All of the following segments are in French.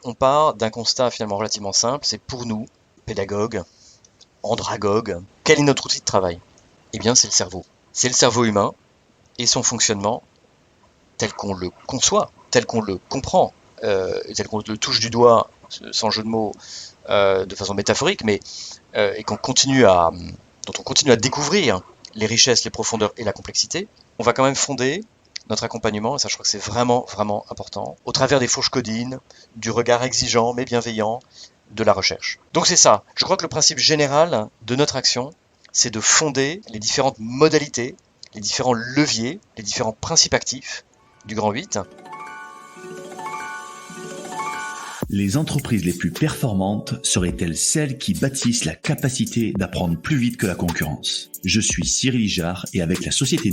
On part d'un constat finalement relativement simple, c'est pour nous, pédagogues, andragogues, quel est notre outil de travail? Eh bien, c'est le cerveau. C'est le cerveau humain et son fonctionnement tel qu'on le conçoit, tel qu'on le comprend, tel qu'on le touche du doigt, sans jeu de mots, de façon métaphorique, mais et dont on continue à découvrir les richesses, les profondeurs et la complexité, on va quand même fonder notre accompagnement, et ça je crois que c'est vraiment, vraiment important, au travers des fourches codines, du regard exigeant mais bienveillant, de la recherche. Donc c'est ça, je crois que le principe général de notre action, c'est de fonder les différentes modalités, les différents leviers, les différents principes actifs du Grand 8. Les entreprises les plus performantes seraient-elles celles qui bâtissent la capacité d'apprendre plus vite que la concurrence? Je suis Cyril Ijard et avec la société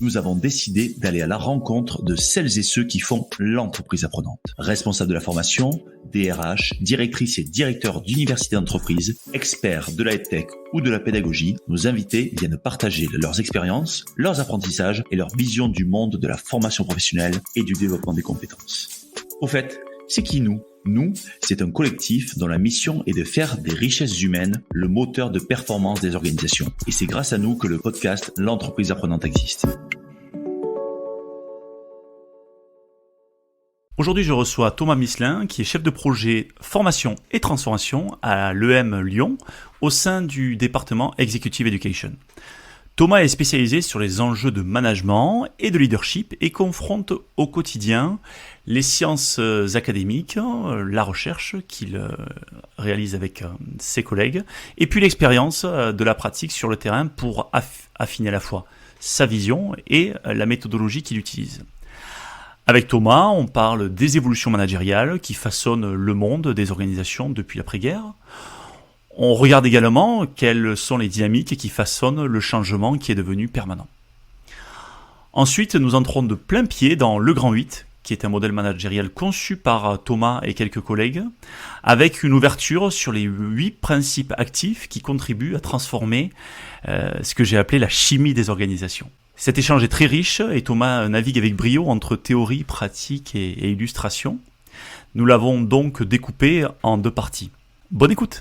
nous avons décidé d'aller à la rencontre de celles et ceux qui font l'entreprise apprenante. Responsables de la formation, DRH, directrices et directeurs d'universités d'entreprise, experts de la EdTech ou de la pédagogie, nos invités viennent partager leurs expériences, leurs apprentissages et leur vision du monde de la formation professionnelle et du développement des compétences. Au fait, c'est qui nous? Nous, c'est un collectif dont la mission est de faire des richesses humaines le moteur de performance des organisations. Et c'est grâce à nous que le podcast L'entreprise apprenante existe. Aujourd'hui, je reçois Thomas Misselin, qui est chef de projet formation et transformation à l'EM Lyon, au sein du département Executive Education. Thomas est spécialisé sur les enjeux de management et de leadership et confronte au quotidien les sciences académiques, la recherche qu'il réalise avec ses collègues, et puis l'expérience de la pratique sur le terrain pour affiner à la fois sa vision et la méthodologie qu'il utilise. Avec Thomas, on parle des évolutions managériales qui façonnent le monde des organisations depuis l'après-guerre. On regarde également quelles sont les dynamiques qui façonnent le changement qui est devenu permanent. Ensuite, nous entrons de plein pied dans le Grand 8, qui est un modèle managérial conçu par Thomas et quelques collègues, avec une ouverture sur les 8 principes actifs qui contribuent à transformer ce que j'ai appelé la chimie des organisations. Cet échange est très riche et Thomas navigue avec brio entre théorie, pratique et illustration. Nous l'avons donc découpé en 2 parties. Bonne écoute!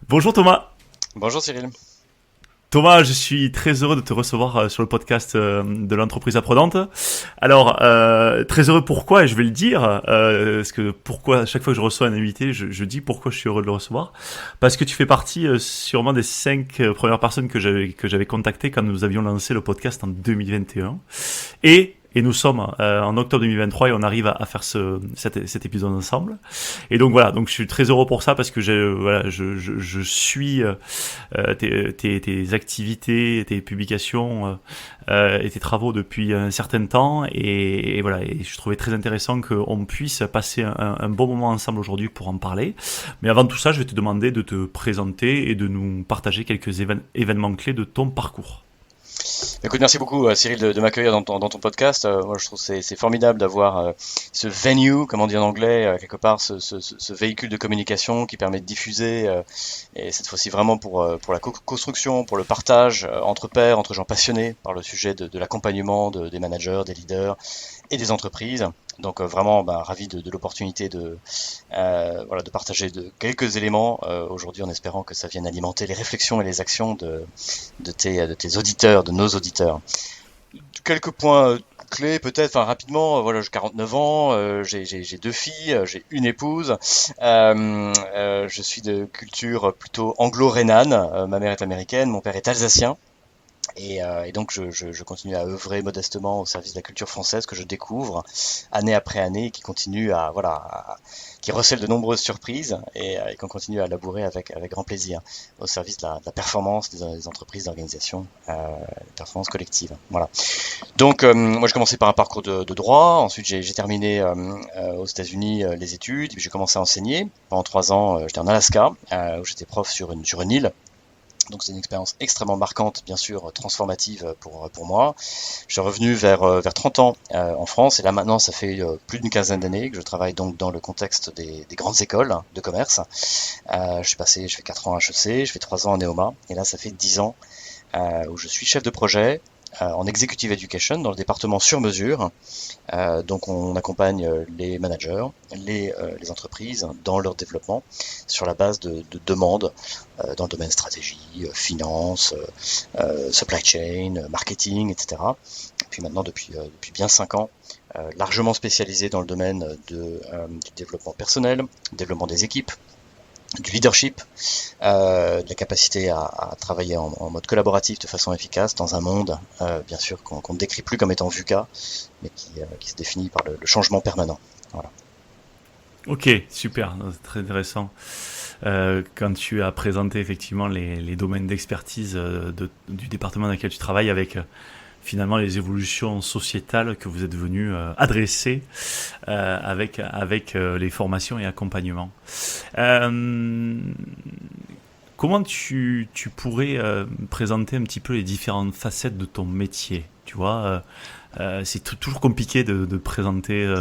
Bonjour Thomas. Bonjour Cyril. Thomas, je suis très heureux de te recevoir sur le podcast de l'entreprise apprenante. Alors, très heureux pourquoi, et je vais le dire, parce que pourquoi, à chaque fois que je reçois un invité, je dis pourquoi je suis heureux de le recevoir. Parce que tu fais partie sûrement des 5 premières personnes que j'avais contactées quand nous avions lancé le podcast en 2021. Et nous sommes en octobre 2023 et on arrive à faire cet épisode ensemble. Et donc voilà, donc je suis très heureux pour ça parce que je suis tes activités, tes publications et tes travaux depuis un certain temps. Et voilà, et je trouvais très intéressant qu'on puisse passer un bon moment ensemble aujourd'hui pour en parler. Mais avant tout ça, je vais te demander de te présenter et de nous partager quelques événements clés de ton parcours. Écoute, merci beaucoup Cyril de m'accueillir dans ton podcast. Moi, je trouve que c'est formidable d'avoir ce venue, comme on dit en anglais, quelque part, ce véhicule de communication qui permet de diffuser, et cette fois-ci vraiment pour la construction, pour le partage entre pairs, entre gens passionnés par le sujet de l'accompagnement des managers, des leaders et des entreprises. Donc vraiment ravi de l'opportunité de partager quelques éléments aujourd'hui en espérant que ça vienne alimenter les réflexions et les actions de tes auditeurs, de nos auditeurs. Quelques points clés peut-être, rapidement, voilà, j'ai 49 ans, j'ai 2 filles, j'ai une épouse, je suis de culture plutôt anglo-rhénane, ma mère est américaine, mon père est alsacien. Et donc je continue à œuvrer modestement au service de la culture française que je découvre année après année et qui continue qui recèle de nombreuses surprises et qu'on continue à labourer avec grand plaisir au service de la performance des entreprises, d'organisations, performance collective. Voilà. Donc moi j'ai commencé par un parcours de droit, ensuite j'ai terminé aux États-Unis les études, puis j'ai commencé à enseigner pendant 3 ans. J'étais en Alaska où j'étais prof sur une île. Donc c'est une expérience extrêmement marquante, bien sûr, transformative pour moi. Je suis revenu vers 30 ans en France et là maintenant ça fait plus d'une quinzaine d'années que je travaille donc dans le contexte des grandes écoles de commerce. Je fais 4 ans à HEC, je fais 3 ans en Neoma et là ça fait 10 ans où je suis chef de projet en executive education dans le département sur mesure. Donc on accompagne les managers, les entreprises dans leur développement sur la base de demandes dans le domaine stratégie, finance, supply chain, marketing, etc. Et puis maintenant depuis bien 5 ans, largement spécialisé dans le domaine du développement personnel, développement des équipes, du leadership, de la capacité à travailler en mode collaboratif de façon efficace dans un monde, bien sûr, qu'on ne décrit plus comme étant VUCA, mais qui se définit par le changement permanent. Voilà. Ok, super, très intéressant. Quand tu as présenté effectivement les domaines d'expertise du département dans lequel tu travailles avec finalement les évolutions sociétales que vous êtes venu adresser avec les formations et accompagnements. Comment tu pourrais présenter un petit peu les différentes facettes de ton métier? Tu vois, c'est toujours compliqué de présenter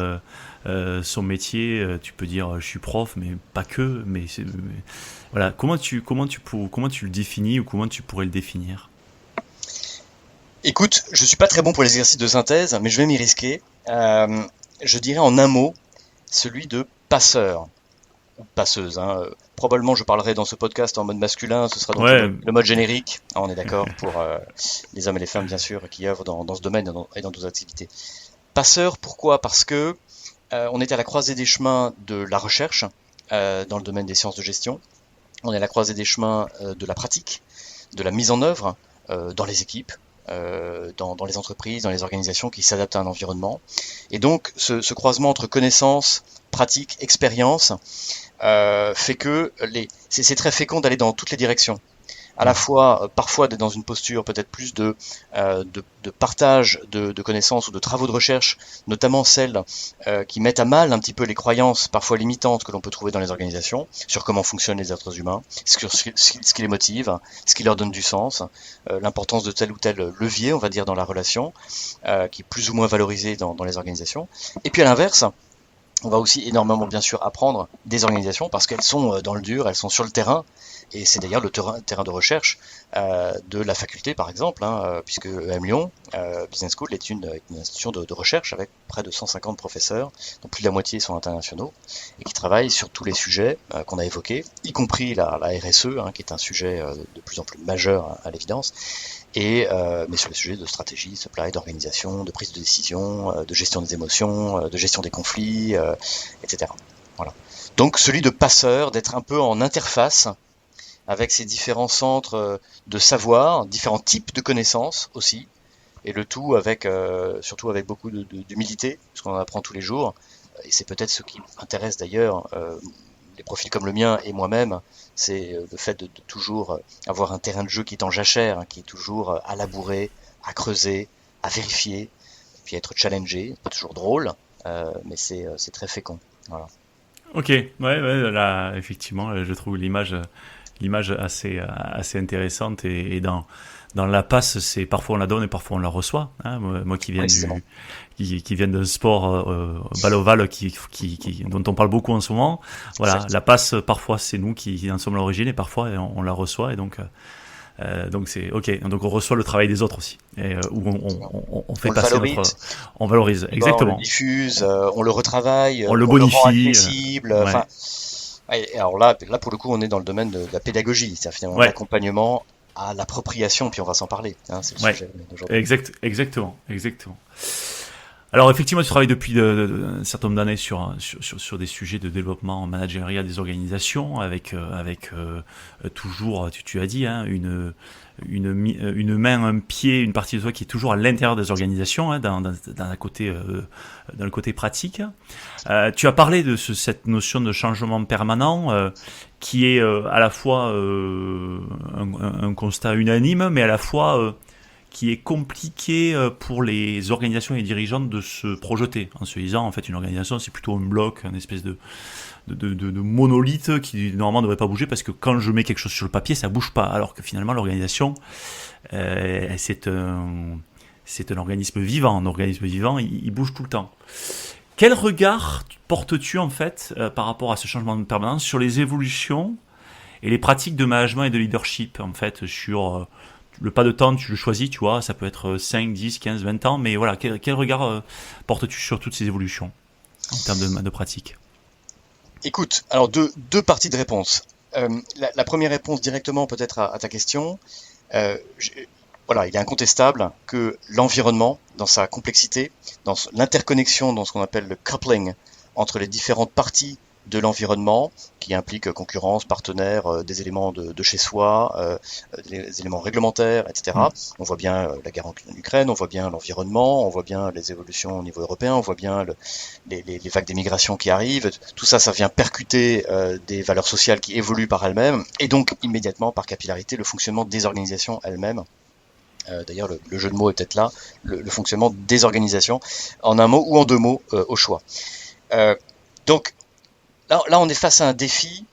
son métier. Tu peux dire je suis prof, mais pas que. Mais voilà, comment tu le définis ou comment tu pourrais le définir? Écoute, je suis pas très bon pour les exercices de synthèse, mais je vais m'y risquer. Je dirais en un mot, celui de passeur ou passeuse. Probablement, je parlerai dans ce podcast en mode masculin. Ce sera donc le mode générique. On est d'accord pour les hommes et les femmes, bien sûr, qui œuvrent dans ce domaine et dans d'autres activités. Passeur, pourquoi? Parce que on est à la croisée des chemins de la recherche dans le domaine des sciences de gestion. On est à la croisée des chemins de la pratique, de la mise en œuvre dans les équipes, dans les entreprises, dans les organisations qui s'adaptent à un environnement. Et donc, ce croisement entre connaissances, pratique, expérience, fait que c'est très fécond d'aller dans toutes les directions. À la fois, parfois d'être dans une posture peut-être plus de partage de connaissances ou de travaux de recherche, notamment celles qui mettent à mal un petit peu les croyances parfois limitantes que l'on peut trouver dans les organisations, sur comment fonctionnent les êtres humains, ce qui les motive, ce qui leur donne du sens, l'importance de tel ou tel levier, on va dire, dans la relation, qui est plus ou moins valorisé dans les organisations. Et puis à l'inverse, on va aussi énormément bien sûr apprendre des organisations parce qu'elles sont dans le dur, elles sont sur le terrain. Et c'est d'ailleurs le terrain de recherche de la faculté, par exemple, puisque EM Lyon Business School est une institution de recherche avec près de 150 professeurs, dont plus de la moitié sont internationaux, et qui travaillent sur tous les sujets qu'on a évoqués, y compris la RSE, qui est un sujet de plus en plus majeur à l'évidence, mais sur les sujets de stratégie, supply, d'organisation, de prise de décision, de gestion des émotions, de gestion des conflits, etc. Voilà. Donc celui de passeur, d'être un peu en interface avec ces différents centres de savoir, différents types de connaissances aussi, et le tout avec surtout avec beaucoup d'humilité, parce qu'on en apprend tous les jours, et c'est peut-être ce qui intéresse d'ailleurs les profils comme le mien et moi-même, c'est le fait de toujours avoir un terrain de jeu qui est en jachère, qui est toujours à labourer, à creuser, à vérifier, puis à être challengé, pas toujours drôle, mais c'est très fécond. Voilà. Ok, ouais, là, effectivement, je trouve l'image assez intéressante et dans la passe, c'est parfois on la donne et parfois on la reçoit. Moi qui viens qui vient d'un sport balle ovale dont on parle beaucoup en ce moment. Voilà, la passe parfois c'est nous qui en sommes l'origine et parfois on la reçoit et donc c'est ok. Donc on reçoit le travail des autres aussi, où on fait passer on valorise exactement. On le diffuse, on le retravaille, on le bonifie, rend accessible. Enfin, et alors là pour le coup on est dans le domaine de la pédagogie, c'est finalement l'accompagnement à l'appropriation, puis on va s'en parler. C'est le sujet d'aujourd'hui. Exactement. Alors effectivement, tu travailles depuis un certain nombre d'années sur des sujets de développement managérial des organisations, avec toujours, tu as dit, une main, un pied, une partie de toi qui est toujours à l'intérieur des organisations, dans le côté pratique. Tu as parlé de cette notion de changement permanent, qui est à la fois un constat unanime, mais à la fois qui est compliqué pour les organisations et les dirigeants de se projeter, en se disant en fait une organisation c'est plutôt un bloc, une espèce de monolithe qui normalement ne devrait pas bouger parce que quand je mets quelque chose sur le papier ça bouge pas, alors que finalement l'organisation c'est un organisme vivant. Un organisme vivant il bouge tout le temps. Quel regard portes-tu en fait par rapport à ce changement de permanence sur les évolutions et les pratiques de management et de leadership en fait sur le pas de temps, tu le choisis, tu vois, ça peut être 5, 10, 15, 20 ans, mais voilà, quel regard portes-tu sur toutes ces évolutions en termes de pratique? Écoute, alors deux parties de réponse. La première réponse directement peut-être à ta question. Euh, j'ai- voilà, il est incontestable que l'environnement, dans sa complexité, l'interconnexion, dans ce qu'on appelle le coupling entre les différentes parties de l'environnement, qui implique concurrence, partenaires, des éléments de chez soi, des éléments réglementaires, Hmm. etc. On voit bien la guerre en Ukraine, on voit bien l'environnement, on voit bien les évolutions au niveau européen, on voit bien les vagues d'émigration qui arrivent. Tout ça, ça vient percuter des valeurs sociales qui évoluent par elles-mêmes, et donc immédiatement, par capillarité, le fonctionnement des organisations elles-mêmes. D'ailleurs, le jeu de mots est peut-être là, le fonctionnement des organisations, en un mot ou en deux mots, au choix. Euh, donc là, on est face à un défi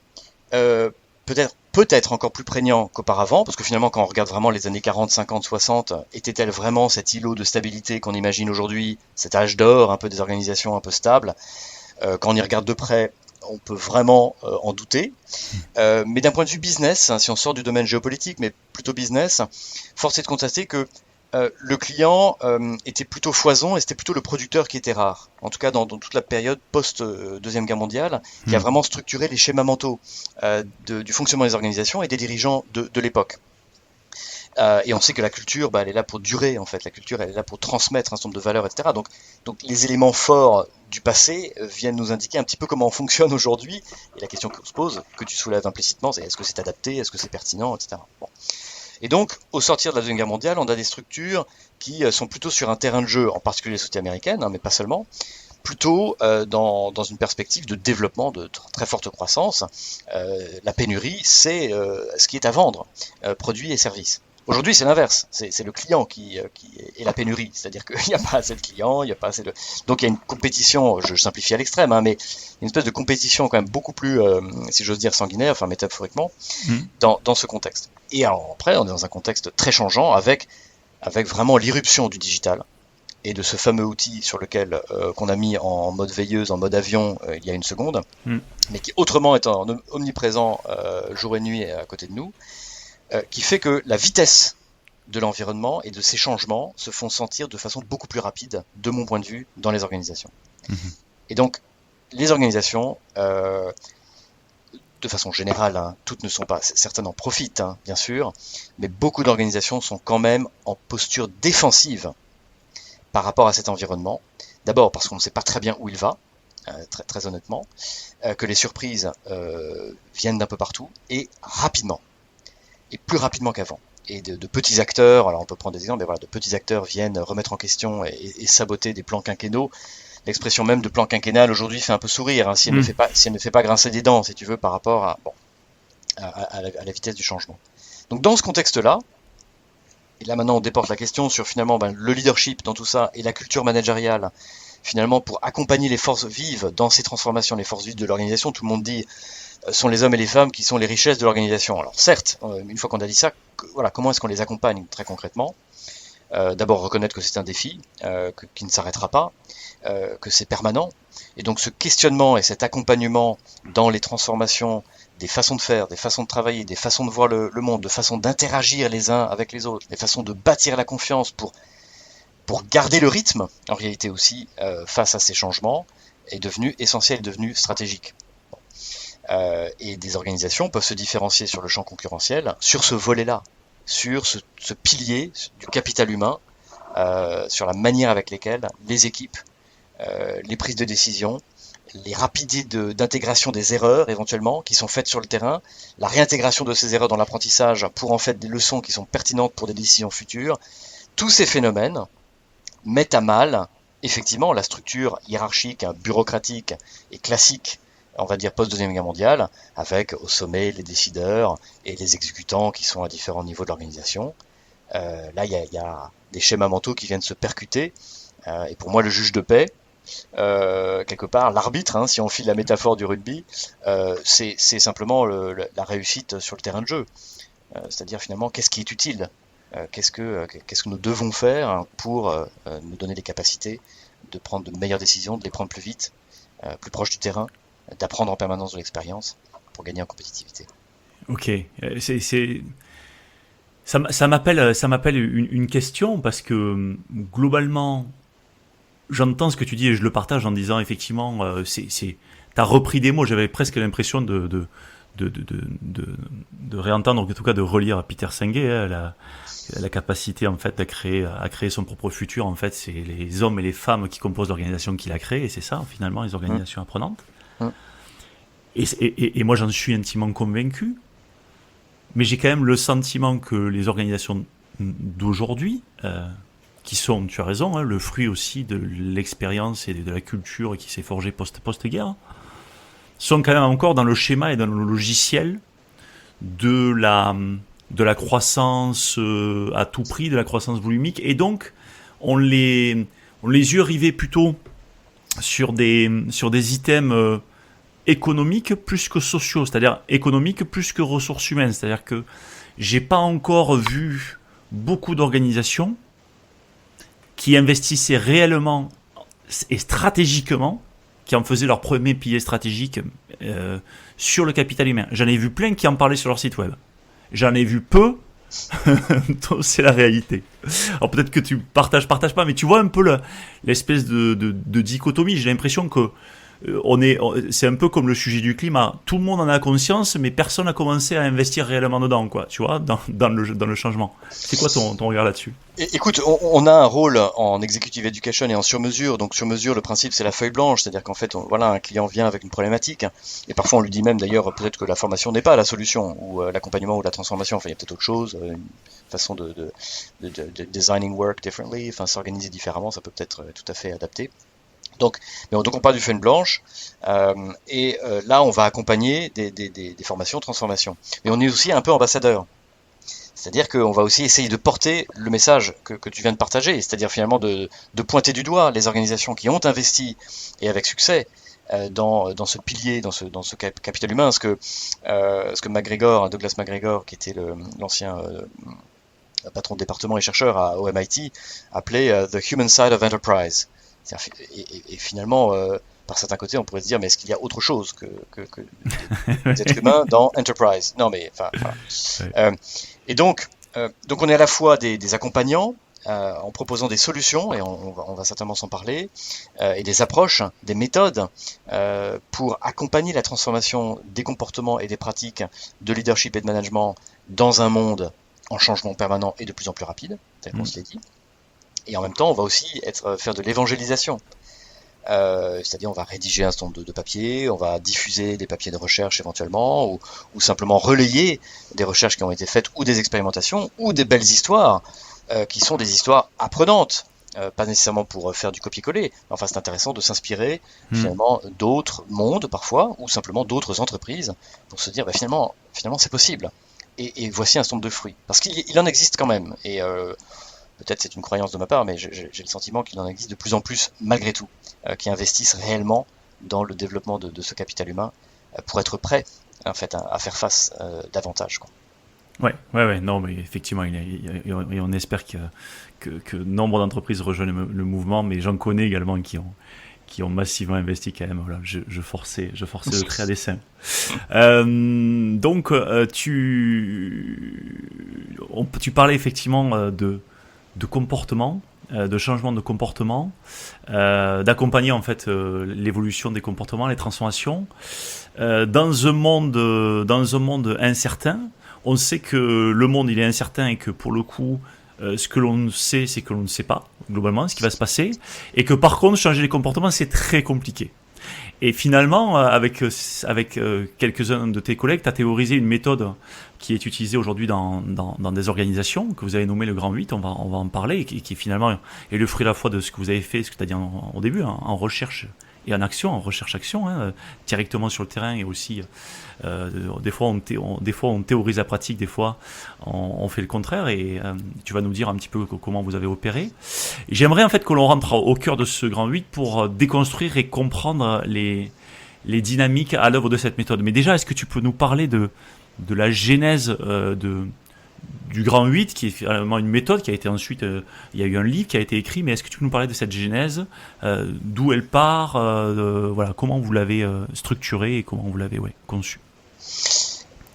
euh, peut-être encore plus prégnant qu'auparavant, parce que finalement, quand on regarde vraiment les années 40, 50, 60, était-elle vraiment cet îlot de stabilité qu'on imagine aujourd'hui, cet âge d'or un peu des organisations un peu stables? Quand on y regarde de près, on peut vraiment en douter. Mais d'un point de vue business, hein, si on sort du domaine géopolitique, mais plutôt business, force est de constater que le client était plutôt foison et c'était plutôt le producteur qui était rare. En tout cas, dans toute la période post-Deuxième Guerre mondiale, qui a Hmm. vraiment structuré les schémas mentaux du fonctionnement des organisations et des dirigeants de l'époque. Et on sait que la culture, bah, elle est là pour durer, en fait. La culture, elle est là pour transmettre un certain nombre de valeurs, etc. Donc les éléments forts du passé viennent nous indiquer un petit peu comment on fonctionne aujourd'hui. Et la question qu'on se pose, que tu soulèves implicitement, c'est est-ce que c'est adapté, est-ce que c'est pertinent, etc. Bon. Et donc, au sortir de la Deuxième Guerre mondiale, on a des structures qui sont plutôt sur un terrain de jeu, en particulier les sociétés américaines, hein, mais pas seulement, plutôt dans une perspective de développement de très forte croissance. La pénurie, c'est ce qui est à vendre, produits et services. Aujourd'hui, c'est l'inverse. C'est le client qui est la pénurie. C'est-à-dire qu'il n'y a pas assez de clients, il n'y a pas assez de... Donc il y a une compétition, je simplifie à l'extrême, hein, mais une espèce de compétition quand même beaucoup plus, si j'ose dire, sanguinaire, enfin métaphoriquement, Hmm. dans ce contexte. Et alors, après, on est dans un contexte très changeant avec vraiment l'irruption du digital et de ce fameux outil sur lequel qu'on a mis en mode veilleuse, en mode avion il y a une seconde, Hmm. mais qui autrement est omniprésent jour et nuit à côté de nous, qui fait que la vitesse de l'environnement et de ces changements se font sentir de façon beaucoup plus rapide, de mon point de vue, dans les organisations. Hmm. Et donc, les organisations, de façon générale, hein, toutes ne sont pas, certaines en profitent, hein, bien sûr, mais beaucoup d'organisations sont quand même en posture défensive par rapport à cet environnement. D'abord parce qu'on ne sait pas très bien où il va, très honnêtement, que les surprises viennent d'un peu partout et rapidement, et plus rapidement qu'avant. Et de petits acteurs, alors on peut prendre des exemples, mais voilà, de petits acteurs viennent remettre en question et saboter des plans quinquennaux. L'expression même de plan quinquennal aujourd'hui fait un peu sourire, hein, Hmm. si elle ne fait pas grincer des dents, si tu veux, par rapport à, bon, à la vitesse du changement. Donc dans ce contexte-là, et là maintenant on déporte la question sur finalement le leadership dans tout ça et la culture managériale, finalement pour accompagner les forces vives dans ces transformations, les forces vives de l'organisation. Tout le monde dit sont les hommes et les femmes qui sont les richesses de l'organisation. Alors certes, une fois qu'on a dit ça, voilà, comment est-ce qu'on les accompagne très concrètement? D'abord reconnaître que c'est un défi, qui ne s'arrêtera pas, que c'est permanent. Et donc ce questionnement et cet accompagnement dans les transformations des façons de faire, des façons de travailler, des façons de voir le monde, de façons d'interagir les uns avec les autres, des façons de bâtir la confiance pour garder le rythme, en réalité aussi, face à ces changements, est devenu essentiel, est devenu stratégique. Et des organisations peuvent se différencier sur le champ concurrentiel, sur ce volet-là, sur ce pilier du capital humain, sur la manière avec laquelle les équipes, les prises de décision, les rapidités d'intégration des erreurs éventuellement qui sont faites sur le terrain, la réintégration de ces erreurs dans l'apprentissage pour en fait des leçons qui sont pertinentes pour des décisions futures, tous ces phénomènes mettent à mal effectivement la structure hiérarchique, bureaucratique et classique, on va dire post-deuxième guerre mondiale, avec au sommet les décideurs et les exécutants qui sont à différents niveaux de l'organisation. Là, il y a des schémas mentaux qui viennent se percuter. Et pour moi, le juge de paix, quelque part, l'arbitre, hein, si on file la métaphore du rugby, c'est simplement la réussite sur le terrain de jeu. C'est-à-dire finalement, qu'est-ce qui est utile, qu'est-ce que nous devons faire pour nous donner les capacités de prendre de meilleures décisions, de les prendre plus vite, plus proche du terrain, d'apprendre en permanence de l'expérience pour gagner en compétitivité. Ok, Ça m'appelle une question parce que globalement, j'entends ce que tu dis et je le partage en disant effectivement, t'as repris des mots. J'avais presque l'impression de réentendre, en tout cas de relire Peter Senge, hein, la capacité en fait à créer son propre futur. En fait, c'est les hommes et les femmes qui composent l'organisation qu'il a créée, et c'est ça finalement les organisations apprenantes. Hum. Et moi, j'en suis intimement convaincu. Mais j'ai quand même le sentiment que les organisations d'aujourd'hui, qui sont, tu as raison, hein, le fruit aussi de l'expérience et de la culture qui s'est forgée post-guerre, sont quand même encore dans le schéma et dans le logiciel de la croissance à tout prix, de la croissance volumique. Et donc, on les yeux rivés plutôt sur des items économiques plus que sociaux, c'est-à-dire économiques plus que ressources humaines. C'est-à-dire que j'ai pas encore vu beaucoup d'organisations qui investissaient réellement et stratégiquement, qui en faisaient leur premier pilier stratégique sur le capital humain. J'en ai vu plein qui en parlaient sur leur site web. J'en ai vu peu, c'est la réalité. Alors peut-être que tu partages pas, mais tu vois un peu l'espèce de dichotomie. J'ai l'impression que c'est un peu comme le sujet du climat. Tout le monde en a conscience, mais personne n'a commencé à investir réellement dedans, quoi. Tu vois, dans le changement. C'est quoi ton regard là-dessus? Écoute, on a un rôle en executive education et en sur-mesure. Donc sur-mesure, le principe c'est la feuille blanche, c'est-à-dire qu'en fait, voilà, un client vient avec une problématique, et parfois on lui dit même d'ailleurs peut-être que la formation n'est pas la solution, ou l'accompagnement ou la transformation. Enfin, il y a peut-être autre chose, une façon de designing work differently, enfin s'organiser différemment, ça peut être tout à fait adapté. Donc on parle du feuille blanche, là on va accompagner des formations transformation. Mais on est aussi un peu ambassadeur. C'est-à-dire qu'on va aussi essayer de porter le message que tu viens de partager, c'est-à-dire finalement de pointer du doigt les organisations qui ont investi, et avec succès, dans ce pilier, dans ce capital humain, ce que McGregor, Douglas McGregor, qui était l'ancien patron de département et chercheur au MIT, appelait the human side of enterprise. Et finalement, par certains côtés, on pourrait se dire, mais est-ce qu'il y a autre chose que des êtres humains dans Enterprise? Non, mais et donc on est à la fois des accompagnants en proposant des solutions, et on va certainement s'en parler, et des approches, des méthodes pour accompagner la transformation des comportements et des pratiques de leadership et de management dans un monde en changement permanent et de plus en plus rapide, tel qu'on se l'est dit. Et en même temps, on va aussi faire de l'évangélisation. C'est-à-dire on va rédiger un certain nombre de papiers, on va diffuser des papiers de recherche éventuellement, ou simplement relayer des recherches qui ont été faites, ou des expérimentations, ou des belles histoires, qui sont des histoires apprenantes. Pas nécessairement pour faire du copier-coller, mais enfin c'est intéressant de s'inspirer finalement d'autres mondes parfois, ou simplement d'autres entreprises, pour se dire finalement c'est possible. Et voici un certain nombre de fruits. Parce qu'il en existe quand même, et peut-être c'est une croyance de ma part, mais j'ai le sentiment qu'il en existe de plus en plus, malgré tout, qui investissent réellement dans le développement de ce capital humain pour être prêts, en fait, à faire face davantage, quoi. Ouais, non, mais effectivement, et on espère que nombre d'entreprises rejoignent le mouvement, mais j'en connais également qui ont massivement investi quand même. Voilà, je forçais le trait à dessein. Donc, tu parlais effectivement de comportement, de changement de comportement, d'accompagner en fait l'évolution des comportements, les transformations. Dans un monde incertain, on sait que le monde il est incertain, et que pour le coup, ce que l'on sait, c'est que l'on ne sait pas globalement ce qui va se passer, et que par contre changer les comportements c'est très compliqué. Et finalement, avec quelques-uns de tes collègues, tu as théorisé une méthode qui est utilisée aujourd'hui dans des organisations, que vous avez nommé le Grand 8, on va en parler, et qui finalement est le fruit à la fois de ce que vous avez fait, ce que tu as dit au début, hein, en recherche et en action, en recherche-action, hein, directement sur le terrain, et aussi des fois on théorise la pratique, des fois on fait le contraire, et tu vas nous dire un petit peu comment vous avez opéré. Et j'aimerais en fait que l'on rentre au cœur de ce Grand 8 pour déconstruire et comprendre les dynamiques à l'œuvre de cette méthode. Mais déjà, est-ce que tu peux nous parler de la genèse du Grand 8, qui est finalement une méthode qui a été ensuite, il y a eu un livre qui a été écrit, mais est-ce que tu peux nous parler de cette genèse, d'où elle part, voilà, comment vous l'avez structurée et comment vous l'avez conçue?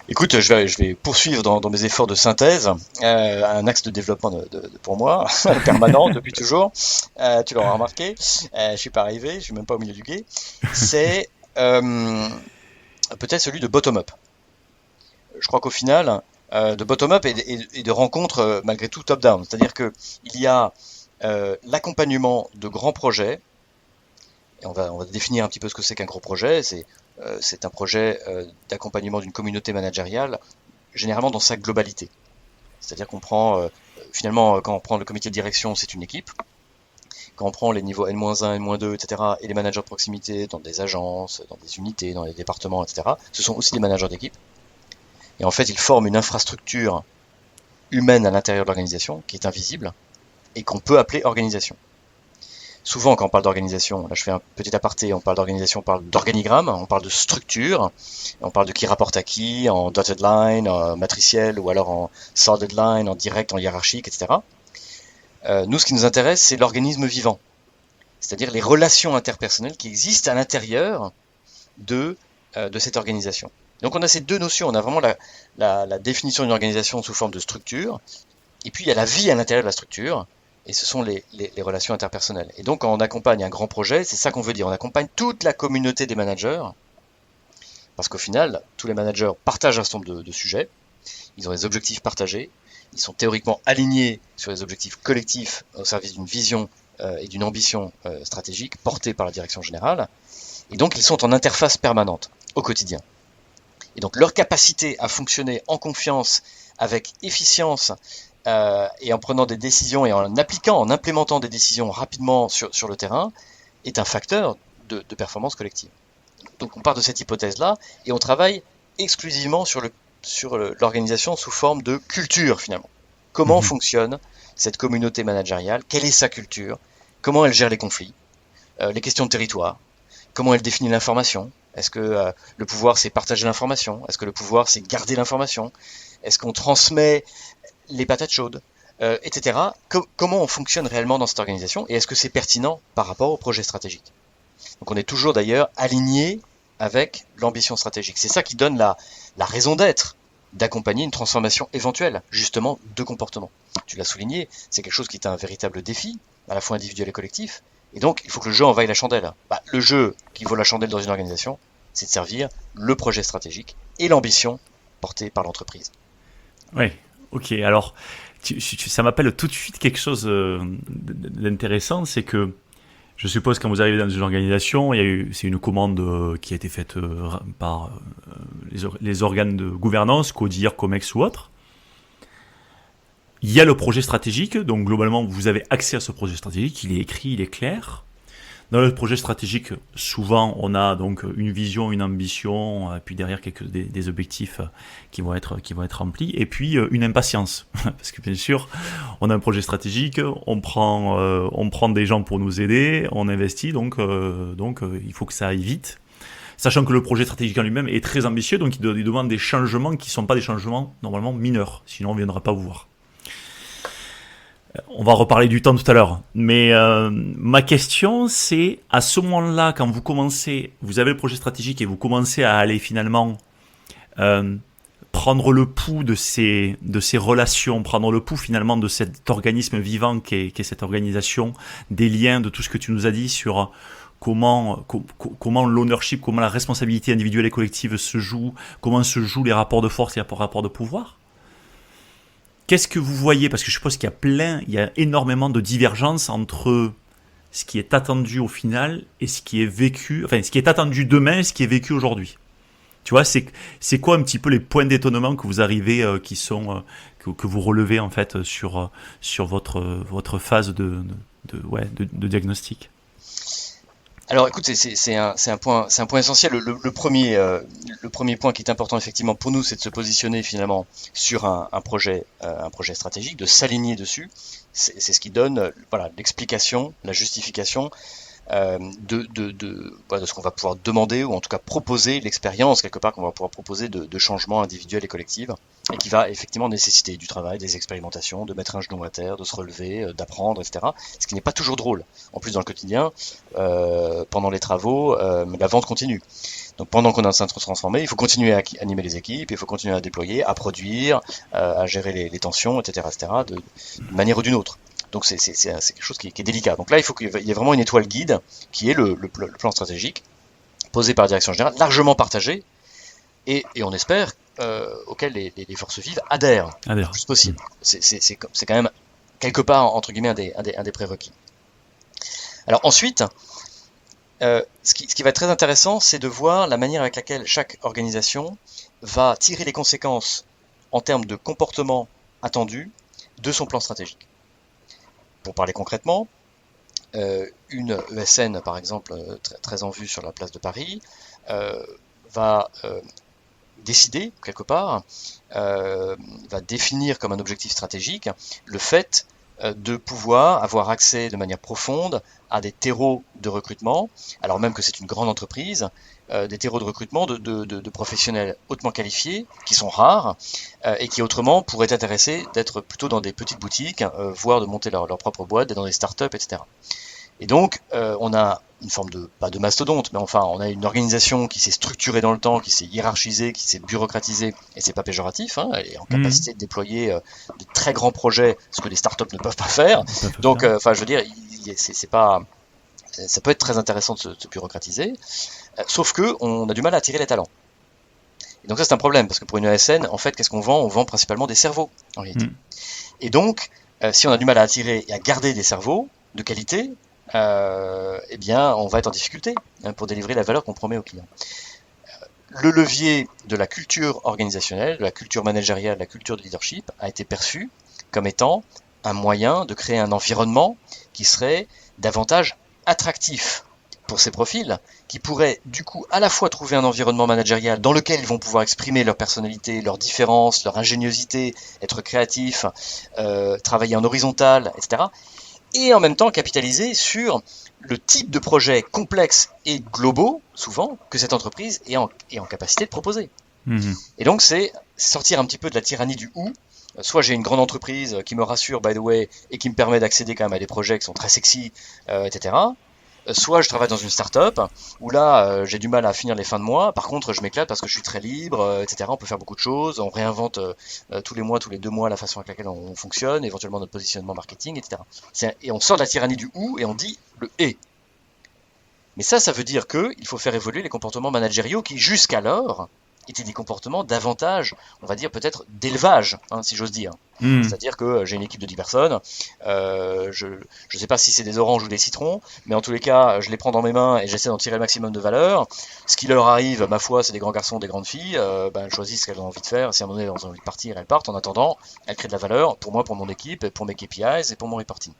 Écoute, je vais poursuivre dans mes efforts de synthèse, un axe de développement pour moi, permanent depuis toujours. Tu l'auras remarqué, je suis pas arrivé, je suis même pas au milieu du gué. C'est peut-être celui de bottom-up. Je crois qu'au final, de bottom-up et de rencontres malgré tout top-down. C'est-à-dire que il y a l'accompagnement de grands projets. Et on va définir un petit peu ce que c'est qu'un gros projet. C'est un projet d'accompagnement d'une communauté managériale, généralement dans sa globalité. C'est-à-dire qu'on prend, finalement, quand on prend le comité de direction, c'est une équipe. Quand on prend les niveaux N-1, N-2, etc., et les managers de proximité dans des agences, dans des unités, dans les départements, etc., ce sont aussi des managers d'équipe. Et en fait, ils forment une infrastructure humaine à l'intérieur de l'organisation qui est invisible et qu'on peut appeler organisation. Souvent, quand on parle d'organisation, là je fais un petit aparté, on parle d'organisation, on parle d'organigramme, on parle de structure, on parle de qui rapporte à qui, en dotted line, en matriciel, ou alors en solid line, en direct, en hiérarchique, etc. Nous, ce qui nous intéresse, c'est l'organisme vivant, c'est-à-dire les relations interpersonnelles qui existent à l'intérieur de cette organisation. Donc on a ces deux notions, on a vraiment la définition d'une organisation sous forme de structure, et puis il y a la vie à l'intérieur de la structure, et ce sont les relations interpersonnelles. Et donc quand on accompagne un grand projet, c'est ça qu'on veut dire, on accompagne toute la communauté des managers, parce qu'au final, tous les managers partagent un certain nombre de sujets, ils ont des objectifs partagés, ils sont théoriquement alignés sur les objectifs collectifs au service d'une vision et d'une ambition stratégique portée par la direction générale, et donc ils sont en interface permanente au quotidien. Et donc leur capacité à fonctionner en confiance, avec efficience, et en prenant des décisions et en appliquant, en implémentant des décisions rapidement sur le terrain, est un facteur de performance collective. Donc on part de cette hypothèse-là, et on travaille exclusivement sur l'organisation sous forme de culture finalement. Comment fonctionne cette communauté managériale? Quelle est sa culture? Comment elle gère les conflits? Les questions de territoire? Comment elle définit l'information? Est-ce que le pouvoir c'est partager l'information? Est-ce que le pouvoir c'est garder l'information? Est-ce qu'on transmet les patates chaudes, etc. Comment on fonctionne réellement dans cette organisation et est-ce que c'est pertinent par rapport au projet stratégique? Donc on est toujours d'ailleurs aligné avec l'ambition stratégique. C'est ça qui donne la raison d'être d'accompagner une transformation éventuelle, justement, de comportement. Tu l'as souligné, c'est quelque chose qui est un véritable défi, à la fois individuel et collectif, et donc il faut que le jeu en vaille la chandelle. Le jeu qui vaut la chandelle dans une organisation, c'est de servir le projet stratégique et l'ambition portée par l'entreprise. Oui, ok. Alors, ça m'appelle tout de suite quelque chose d'intéressant, c'est que je suppose quand vous arrivez dans une organisation, c'est une commande qui a été faite par les organes de gouvernance, CODIR, COMEX ou autres. Il y a le projet stratégique, donc globalement vous avez accès à ce projet stratégique, il est écrit, il est clair. Dans le projet stratégique, souvent on a donc une vision, une ambition, et puis derrière des objectifs qui vont être remplis, et puis une impatience, parce que bien sûr on a un projet stratégique, on prend des gens pour nous aider, on investit, donc il faut que ça aille vite. Sachant que le projet stratégique en lui-même est très ambitieux, donc il demande des changements qui ne sont pas des changements normalement mineurs, sinon on ne viendra pas vous voir. On va reparler du temps tout à l'heure, mais ma question c'est, à ce moment-là, quand vous avez le projet stratégique et vous commencez à aller finalement prendre le pouls de ces relations, prendre le pouls finalement de cet organisme vivant qu'est cette organisation, des liens, de tout ce que tu nous as dit sur comment l'ownership, comment la responsabilité individuelle et collective se joue, comment se jouent les rapports de force et les rapports de pouvoir. Qu'est-ce que vous voyez? Parce que je suppose qu'il y a énormément de divergences entre ce qui est attendu au final et ce qui est vécu, enfin ce qui est attendu demain et ce qui est vécu aujourd'hui. Tu vois, c'est quoi un petit peu les points d'étonnement que vous arrivez, que vous relevez en fait sur votre phase de diagnostic? Alors écoute, c'est un point essentiel. Le premier point qui est important effectivement pour nous, c'est de se positionner finalement sur un projet stratégique, de s'aligner dessus. C'est ce qui donne l'explication, la justification de ce qu'on va pouvoir demander, ou en tout cas proposer l'expérience quelque part qu'on va pouvoir proposer de changements individuels et collectifs, et qui va effectivement nécessiter du travail, des expérimentations, de mettre un genou à terre, de se relever, d'apprendre, etc. Ce qui n'est pas toujours drôle. En plus, dans le quotidien, pendant les travaux, la vente continue. Donc pendant qu'on est en train de se transformer, il faut continuer à animer les équipes, il faut continuer à déployer, à produire, à gérer les tensions, etc., d'une manière ou d'une autre. Donc c'est quelque chose qui est délicat. Donc là, il faut qu'il y ait vraiment une étoile guide, qui est le plan stratégique, posé par la direction générale, largement partagé, et on espère auquel les forces vives adhèrent le plus possible. C'est quand même quelque part, entre guillemets, un des prérequis. Alors ensuite, ce qui va être très intéressant, c'est de voir la manière avec laquelle chaque organisation va tirer les conséquences en termes de comportement attendu de son plan stratégique. Pour parler concrètement, une ESN, par exemple, très en vue sur la place de Paris, va décider, quelque part, va définir comme un objectif stratégique le fait de pouvoir avoir accès de manière profonde à des terreaux de recrutement, alors même que c'est une grande entreprise, des terreaux de recrutement de professionnels hautement qualifiés, qui sont rares, et qui autrement pourraient être intéressés d'être plutôt dans des petites boutiques, voire de monter leur propre boîte, d'être dans des startups, etc. Et donc, on a une forme pas de mastodonte, mais enfin, on a une organisation qui s'est structurée dans le temps, qui s'est hiérarchisée, qui s'est bureaucratisée, et c'est pas péjoratif, hein, elle est en capacité de déployer de très grands projets, ce que les startups ne peuvent pas faire. Donc, enfin, je veux dire, c'est pas, ça peut être très intéressant de se bureaucratiser, sauf que on a du mal à attirer les talents. Et donc ça, c'est un problème, parce que pour une ESN, en fait, qu'est-ce qu'on vend? On vend principalement des cerveaux, en réalité. Et donc, si on a du mal à attirer et à garder des cerveaux de qualité, eh bien, on va être en difficulté pour délivrer la valeur qu'on promet aux clients. Le levier de la culture organisationnelle, de la culture managériale, de la culture de leadership a été perçu comme étant un moyen de créer un environnement qui serait davantage attractif pour ces profils, qui pourraient du coup à la fois trouver un environnement managérial dans lequel ils vont pouvoir exprimer leur personnalité, leurs différences, leur ingéniosité, être créatifs, travailler en horizontal, etc., et en même temps capitaliser sur le type de projet complexe et globaux, souvent, que cette entreprise est en capacité de proposer. Et donc, c'est sortir un petit peu de la tyrannie du « ou ». Soit j'ai une grande entreprise qui me rassure, by the way, et qui me permet d'accéder quand même à des projets qui sont très sexy, etc. Soit je travaille dans une start-up où là j'ai du mal à finir les fins de mois, par contre je m'éclate parce que je suis très libre, etc. On peut faire beaucoup de choses, on réinvente tous les mois, tous les 2 mois la façon avec laquelle on fonctionne, éventuellement notre positionnement marketing, etc. Et on sort de la tyrannie du ou et on dit le et. Mais ça veut dire qu'il faut faire évoluer les comportements managériaux qui jusqu'alors étaient des comportements davantage, on va dire peut-être d'élevage, hein, si j'ose dire. C'est-à-dire que j'ai une équipe de 10 personnes, je ne sais pas si c'est des oranges ou des citrons, mais en tous les cas, je les prends dans mes mains et j'essaie d'en tirer le maximum de valeur. Ce qui leur arrive, ma foi, c'est des grands garçons, des grandes filles, elles choisissent ce qu'elles ont envie de faire. Si à un moment donné elles ont envie de partir, elles partent. En attendant, elles créent de la valeur pour moi, pour mon équipe, pour mes KPIs et pour mon reporting.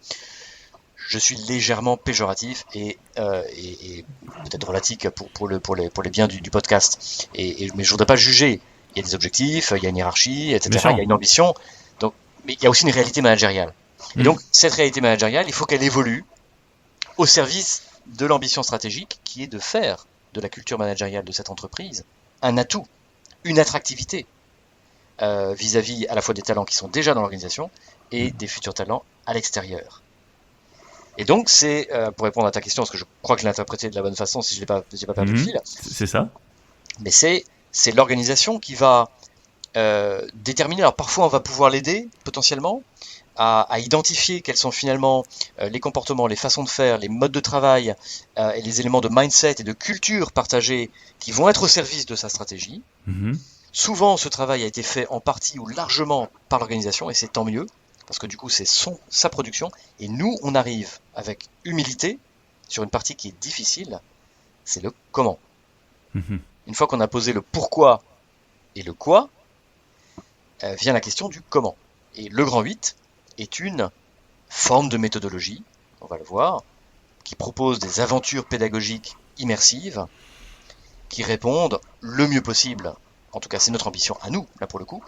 Je suis légèrement péjoratif et peut-être relatique pour les biens du podcast. Mais je voudrais pas juger. Il y a des objectifs, il y a une hiérarchie, etc. Il y a une ambition. Donc, mais il y a aussi une réalité managériale. Et donc, cette réalité managériale, il faut qu'elle évolue au service de l'ambition stratégique qui est de faire de la culture managériale de cette entreprise un atout, une attractivité vis-à-vis à la fois des talents qui sont déjà dans l'organisation et des futurs talents à l'extérieur. Et donc, c'est, pour répondre à ta question, parce que je crois que je l'ai interprété de la bonne façon, si je n'ai pas perdu le fil. C'est ça. Mais c'est l'organisation qui va déterminer. Alors, parfois, on va pouvoir l'aider, potentiellement, à identifier quels sont finalement les comportements, les façons de faire, les modes de travail et les éléments de mindset et de culture partagés qui vont être au service de sa stratégie. Souvent, ce travail a été fait en partie ou largement par l'organisation, et c'est tant mieux. Parce que du coup, c'est sa production. Et nous, on arrive avec humilité sur une partie qui est difficile, c'est le comment. Une fois qu'on a posé le pourquoi et le quoi, vient la question du comment. Et le grand 8 est une forme de méthodologie, on va le voir, qui propose des aventures pédagogiques immersives qui répondent le mieux possible, en tout cas c'est notre ambition à nous, là pour le coup,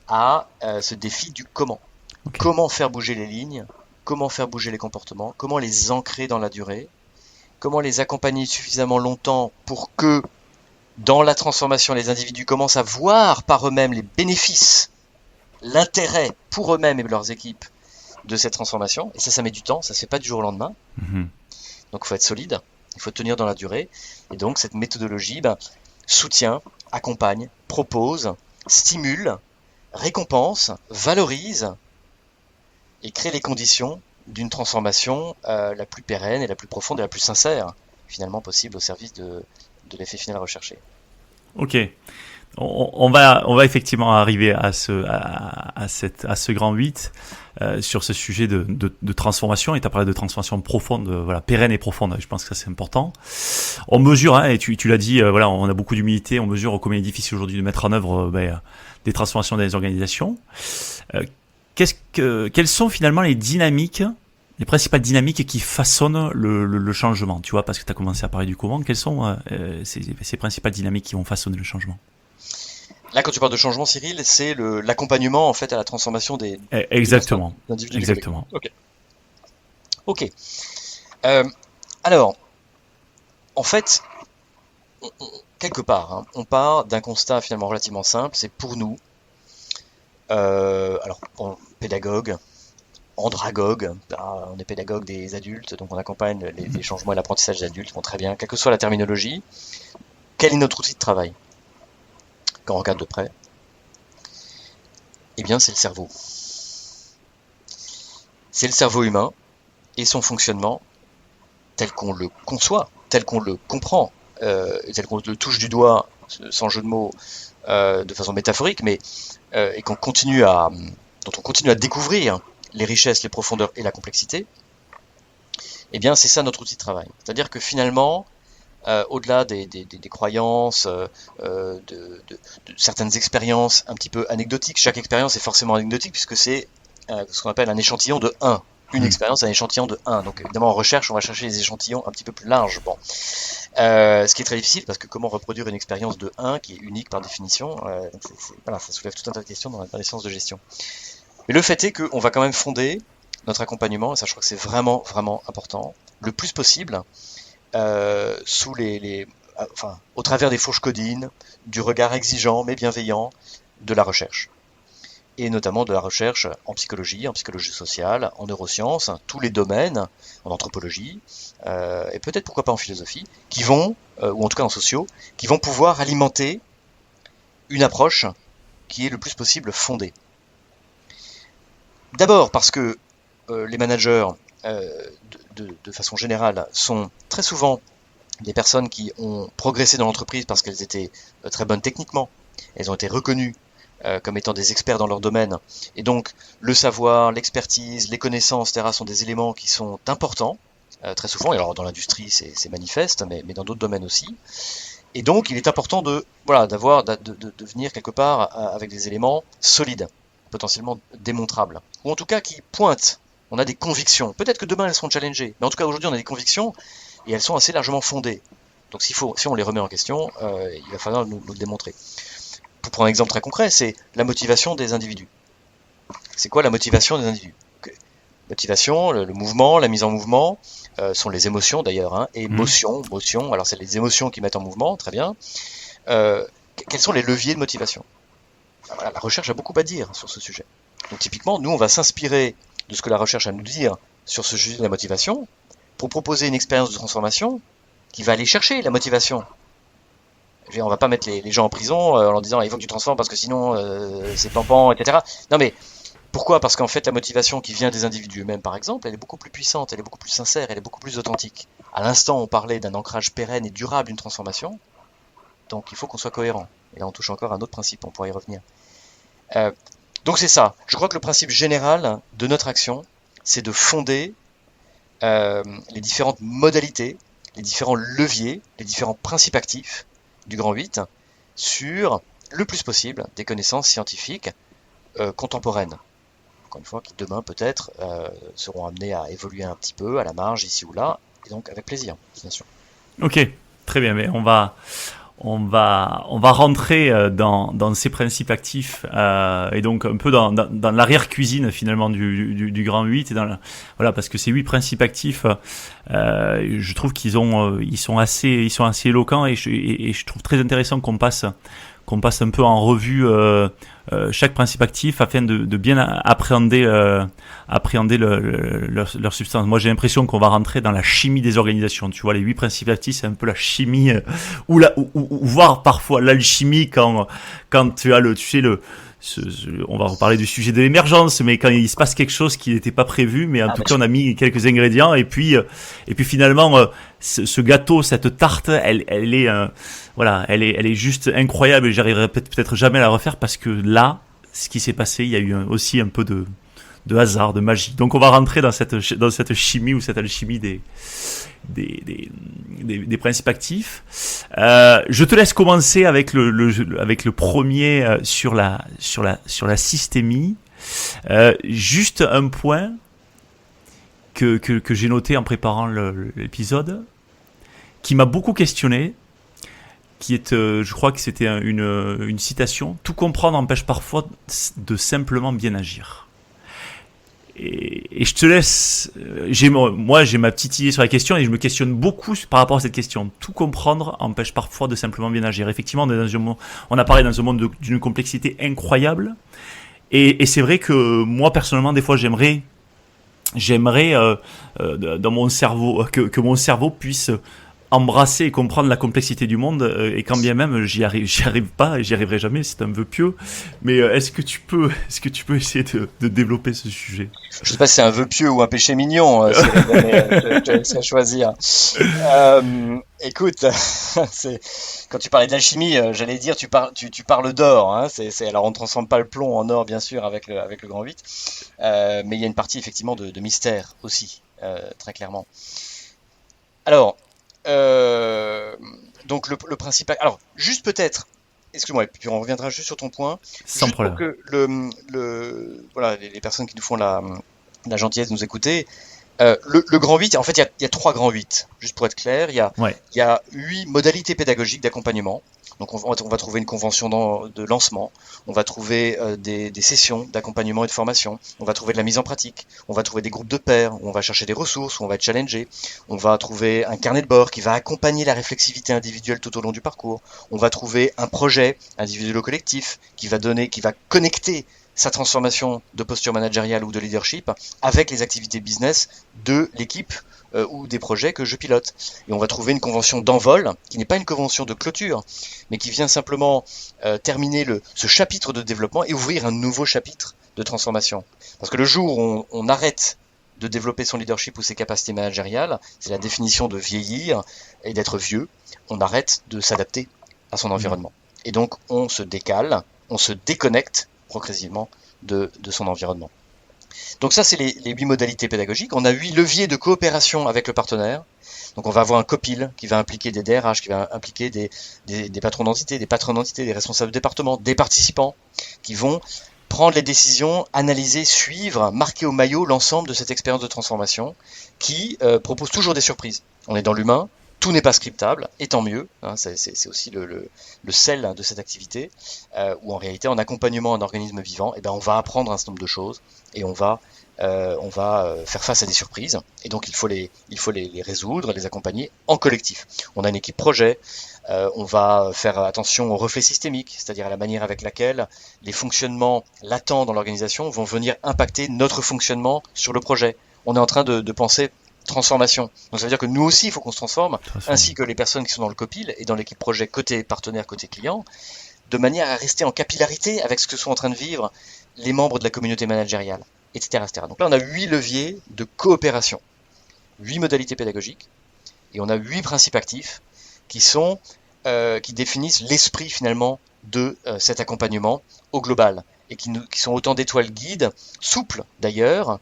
à ce défi du comment. Comment faire bouger les lignes, comment faire bouger les comportements, comment les ancrer dans la durée, comment les accompagner suffisamment longtemps pour que dans la transformation, les individus commencent à voir par eux-mêmes les bénéfices, l'intérêt pour eux-mêmes et leurs équipes de cette transformation. Et ça met du temps, ça se fait pas du jour au lendemain. Donc il faut être solide, il faut tenir dans la durée. Et donc cette méthodologie soutient, accompagne, propose, stimule, récompense, valorise et crée les conditions d'une transformation la plus pérenne et la plus profonde et la plus sincère finalement possible au service de l'effet final recherché. Ok. On va effectivement arriver à ce grand 8 sur ce sujet de transformation. Et tu as parlé de transformation profonde, pérenne et profonde. Je pense que ça c'est important. On mesure, et tu l'as dit, on a beaucoup d'humilité. On mesure combien il est difficile aujourd'hui de mettre en œuvre des transformations dans les organisations. Quelles sont finalement les principales dynamiques qui façonnent le changement, tu vois, parce que tu as commencé à parler du comment. Quelles sont ces principales dynamiques qui vont façonner le changement? Là, quand tu parles de changement, Cyril, c'est l'accompagnement en fait à la transformation des individus. Exactement. Ok. Alors, en fait, quelque part, on part d'un constat finalement relativement simple. C'est pour nous, pédagogue, andragogue, on est pédagogue des adultes, donc on accompagne les changements et l'apprentissage des adultes, très bien, quelle que soit la terminologie. Quel est notre outil de travail quand on regarde de près? Eh bien, c'est le cerveau. C'est le cerveau humain et son fonctionnement tel qu'on le conçoit, tel qu'on le comprend, tel qu'on le touche du doigt, sans jeu de mots, de façon métaphorique, mais et dont on continue à découvrir les richesses, les profondeurs et la complexité. Eh bien, c'est ça notre outil de travail. C'est-à-dire que finalement, au-delà des croyances, de certaines expériences un petit peu anecdotiques. Chaque expérience est forcément anecdotique puisque c'est ce qu'on appelle un échantillon de 1. Une expérience, un échantillon de 1. Donc évidemment en recherche, on va chercher des échantillons un petit peu plus larges. Ce qui est très difficile parce que comment reproduire une expérience de 1 qui est unique par définition, ça soulève tout un tas de questions dans les sciences de gestion. Mais le fait est qu'on va quand même fonder notre accompagnement, et ça je crois que c'est vraiment, vraiment important, le plus possible, au travers des fourches codines, du regard exigeant mais bienveillant de la recherche. Et notamment de la recherche en psychologie sociale, en neurosciences, tous les domaines, en anthropologie, et peut-être pourquoi pas en philosophie, qui vont, ou en tout cas en sociaux, qui vont pouvoir alimenter une approche qui est le plus possible fondée. D'abord parce que les managers, de façon générale, sont très souvent des personnes qui ont progressé dans l'entreprise parce qu'elles étaient très bonnes techniquement, elles ont été reconnues comme étant des experts dans leur domaine, et donc le savoir, l'expertise, les connaissances, etc. sont des éléments qui sont importants, très souvent, et alors dans l'industrie c'est manifeste, mais dans d'autres domaines aussi, et donc il est important de venir quelque part avec des éléments solides, potentiellement démontrables, ou en tout cas qui pointent. On a des convictions. Peut-être que demain elles seront challengées, mais en tout cas aujourd'hui on a des convictions et elles sont assez largement fondées. Donc si on les remet en question, il va falloir nous le démontrer. Pour prendre un exemple très concret, c'est la motivation des individus. C'est quoi la motivation des individus? Motivation, le mouvement, la mise en mouvement, sont les émotions d'ailleurs, et motion, alors c'est les émotions qui mettent en mouvement, très bien. Quels sont les leviers de motivation? Voilà, la recherche a beaucoup à dire sur ce sujet. Donc typiquement, nous on va s'inspirer de ce que la recherche a à nous dire sur ce sujet de la motivation pour proposer une expérience de transformation qui va aller chercher la motivation. On va pas mettre les gens en prison en leur disant il faut que tu transformes parce que sinon c'est pampant, etc. Non mais pourquoi? Parce qu'en fait la motivation qui vient des individus eux-mêmes par exemple, elle est beaucoup plus puissante, elle est beaucoup plus sincère, elle est beaucoup plus authentique. À l'instant on parlait d'un ancrage pérenne et durable d'une transformation, donc il faut qu'on soit cohérent. Et là on touche encore à un autre principe, on pourra y revenir. Donc c'est ça, je crois que le principe général de notre action, c'est de fonder les différentes modalités, les différents leviers, les différents principes actifs du Grand 8 sur le plus possible des connaissances scientifiques contemporaines. Encore une fois, qui demain peut-être seront amenées à évoluer un petit peu à la marge ici ou là, et donc avec plaisir, bien sûr. Ok, très bien, mais on va rentrer dans ces principes actifs et donc un peu dans l'arrière-cuisine finalement du Grand 8 et voilà, parce que ces 8 principes actifs, je trouve ils sont assez éloquents et je trouve très intéressant qu'on passe un peu en revue chaque principe actif afin de bien appréhender leur substance. Moi, j'ai l'impression qu'on va rentrer dans la chimie des organisations. Tu vois, les 8 principes actifs, c'est un peu la chimie ou voire parfois l'alchimie quand tu as on va reparler du sujet de l'émergence, mais quand il se passe quelque chose qui n'était pas prévu, mais en tout cas on a mis quelques ingrédients et puis finalement ce gâteau, cette tarte, elle est voilà, elle est juste incroyable et j'arriverai peut-être jamais à la refaire parce que là, ce qui s'est passé, il y a eu aussi un peu de hasard, de magie. Donc on va rentrer dans cette chimie ou cette alchimie des principes actifs. Je te laisse commencer avec le premier sur la systémie. Juste un point que j'ai noté en préparant l'épisode, qui m'a beaucoup questionné, qui est, je crois que c'était une citation. Tout comprendre empêche parfois de simplement bien agir. Et je te laisse. Moi, j'ai ma petite idée sur la question et je me questionne beaucoup par rapport à cette question. Tout comprendre empêche parfois de simplement bien agir. Effectivement, on apparaît dans un monde d'une complexité incroyable. Et c'est vrai que moi, personnellement, des fois, j'aimerais dans mon cerveau que mon cerveau puisse embrasser et comprendre la complexité du monde et quand bien même j'y arrive pas et j'y arriverai jamais, c'est un vœu pieux, mais est-ce que tu peux essayer de développer ce sujet? Je sais pas si c'est un vœu pieux ou un péché mignon, je te laisse choisir. Écoute, quand tu parlais de l'alchimie, j'allais dire, tu parles d'or, hein, alors on ne transforme pas le plomb en or, bien sûr, avec le grand 8, mais il y a une partie effectivement de mystère aussi, très clairement. Alors, donc le principal. Alors, juste peut-être, excuse-moi, puis on reviendra juste sur ton point. Sans Juste problème. pour que voilà, les personnes qui nous font la gentillesse de nous écouter. Le grand 8, en fait, il y a 3 grands 8. Juste pour être clair, Ouais. il y a 8 modalités pédagogiques d'accompagnement. Donc, on va trouver une convention de lancement. On va trouver des sessions d'accompagnement et de formation. On va trouver de la mise en pratique. On va trouver des groupes de pairs où on va chercher des ressources, où on va être challengé. On va trouver un carnet de bord qui va accompagner la réflexivité individuelle tout au long du parcours. On va trouver un projet individuel ou collectif qui va connecter sa transformation de posture managériale ou de leadership avec les activités business de l'équipe ou des projets que je pilote. Et on va trouver une convention d'envol qui n'est pas une convention de clôture, mais qui vient simplement terminer ce chapitre de développement et ouvrir un nouveau chapitre de transformation. Parce que le jour où on arrête de développer son leadership ou ses capacités managériales, c'est la définition de vieillir et d'être vieux, on arrête de s'adapter à son environnement. Et donc on se décale, on se déconnecte progressivement de son environnement. Donc ça, c'est les 8 modalités pédagogiques. On a 8 leviers de coopération avec le partenaire. Donc on va avoir un copil qui va impliquer des DRH, qui va impliquer des patrons d'entité, des patrons d'entité, des responsables de département, des participants qui vont prendre les décisions, analyser, suivre, marquer au maillot l'ensemble de cette expérience de transformation qui propose toujours des surprises. On est dans l'humain, tout n'est pas scriptable, et tant mieux, hein, c'est aussi le sel de cette activité, où en réalité, en accompagnement d'un organisme vivant, on va apprendre un certain nombre de choses, et on va faire face à des surprises, et donc il faut les résoudre, les accompagner en collectif. On a une équipe projet, on va faire attention au reflet systémique, c'est-à-dire à la manière avec laquelle les fonctionnements latents dans l'organisation vont venir impacter notre fonctionnement sur le projet. On est en train de penser transformation. Donc ça veut dire que nous aussi, il faut qu'on se transforme, ainsi que les personnes qui sont dans le copil et dans l'équipe projet côté partenaire, côté client, de manière à rester en capillarité avec ce que sont en train de vivre les membres de la communauté managériale, etc., etc. Donc là, on a 8 leviers de coopération, 8 modalités pédagogiques, et on a 8 principes actifs qui définissent l'esprit finalement de cet accompagnement au global, et qui sont autant d'étoiles guides, souples d'ailleurs,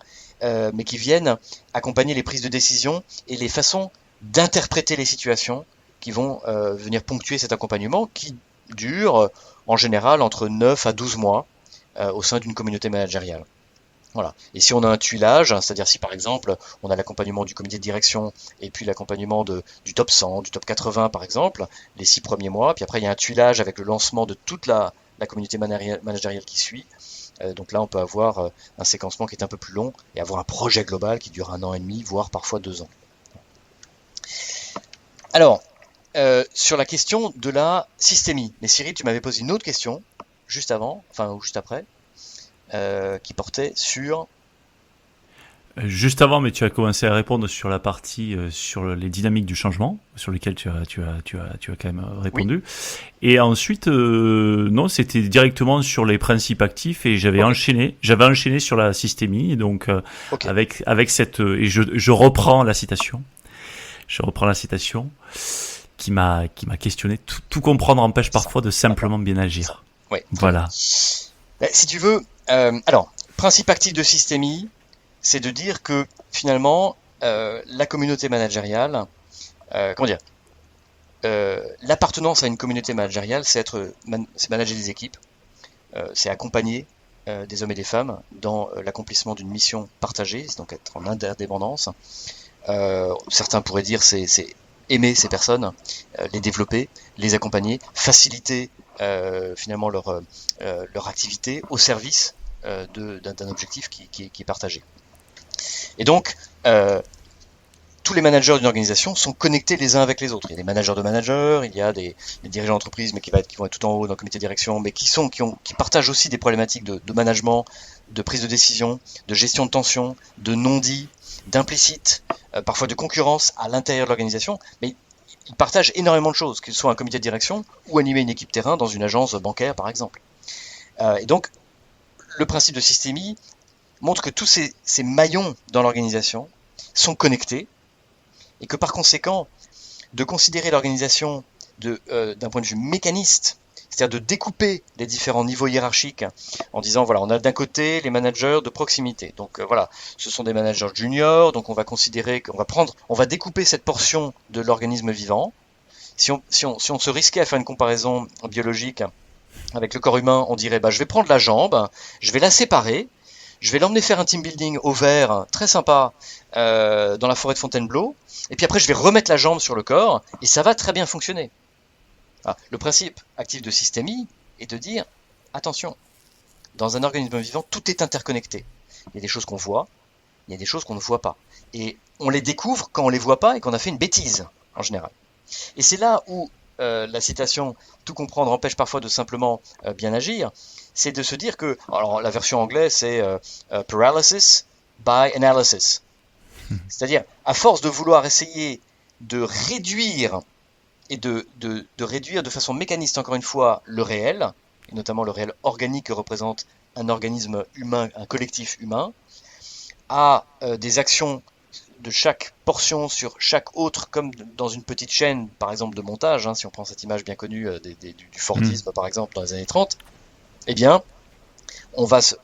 mais qui viennent accompagner les prises de décision et les façons d'interpréter les situations qui vont venir ponctuer cet accompagnement qui dure en général entre 9 à 12 mois au sein d'une communauté managériale. Voilà. Et si on a un tuilage, c'est-à-dire si par exemple on a l'accompagnement du comité de direction et puis l'accompagnement du top 100, du top 80 par exemple, les 6 premiers mois, puis après il y a un tuilage avec le lancement de toute la communauté managériale qui suit. Donc là on peut avoir un séquencement qui est un peu plus long et avoir un projet global qui dure 1 an et demi, voire parfois 2 ans. Alors, sur la question de la systémie, mais Cyril, tu m'avais posé une autre question juste avant, enfin ou juste après, qui portait sur... Juste avant, mais tu as commencé à répondre sur la partie sur les dynamiques du changement, sur lesquelles tu as quand même Oui, répondu. Et ensuite, non, c'était directement sur les principes actifs et j'avais ok, enchaîné sur la systémie. Donc ok, avec cette et je reprends la citation. Je reprends la citation qui m'a questionné. Tout comprendre empêche c'est ça, parfois de d'accord, simplement bien c'est ça. agir. Oui, très bien. Voilà. Si tu veux, alors, principe actif de systémie, c'est de dire que finalement, la communauté managériale, comment dire, l'appartenance à une communauté managériale, c'est manager des équipes, c'est accompagner des hommes et des femmes dans l'accomplissement d'une mission partagée, donc être en interdépendance. Certains pourraient dire c'est aimer ces personnes, les développer, les accompagner, faciliter finalement leur activité au service d'un objectif qui est partagé. Et donc, tous les managers d'une organisation sont connectés les uns avec les autres. Il y a des managers de managers, il y a des dirigeants d'entreprise, mais qui vont être tout en haut dans le comité de direction, mais qui partagent aussi des problématiques de management, de prise de décision, de gestion de tension, de non-dit, d'implicite, parfois de concurrence à l'intérieur de l'organisation, mais ils partagent énormément de choses, que ce soit un comité de direction ou animer une équipe terrain dans une agence bancaire, par exemple. Et donc, le principe de systémie montre que tous ces maillons dans l'organisation sont connectés et que par conséquent, de considérer l'organisation d'un point de vue mécaniste, c'est-à-dire de découper les différents niveaux hiérarchiques en disant voilà, on a d'un côté les managers de proximité. Donc voilà, ce sont des managers juniors, donc on va considérer on va découper cette portion de l'organisme vivant. Si on se risquait à faire une comparaison biologique avec le corps humain, on dirait bah, je vais prendre la jambe, je vais la séparer, je vais l'emmener faire un team building au vert, très sympa, dans la forêt de Fontainebleau. Et puis après, je vais remettre la jambe sur le corps et ça va très bien fonctionner. Ah, le principe actif de systémie est de dire attention, dans un organisme vivant, tout est interconnecté. Il y a des choses qu'on voit, il y a des choses qu'on ne voit pas. Et on les découvre quand on les voit pas et qu'on a fait une bêtise, en général. Et c'est là où la citation tout comprendre empêche parfois de simplement bien agir, c'est de se dire que, alors la version anglaise c'est paralysis by analysis. C'est-à-dire, à force de vouloir essayer de réduire et de réduire de façon mécaniste, encore une fois, le réel, et notamment le réel organique que représente un organisme humain, un collectif humain, à des actions de chaque portion sur chaque autre, comme dans une petite chaîne, par exemple, de montage, hein, si on prend cette image bien connue du Fordisme, par exemple, dans les années 30, eh bien, on va se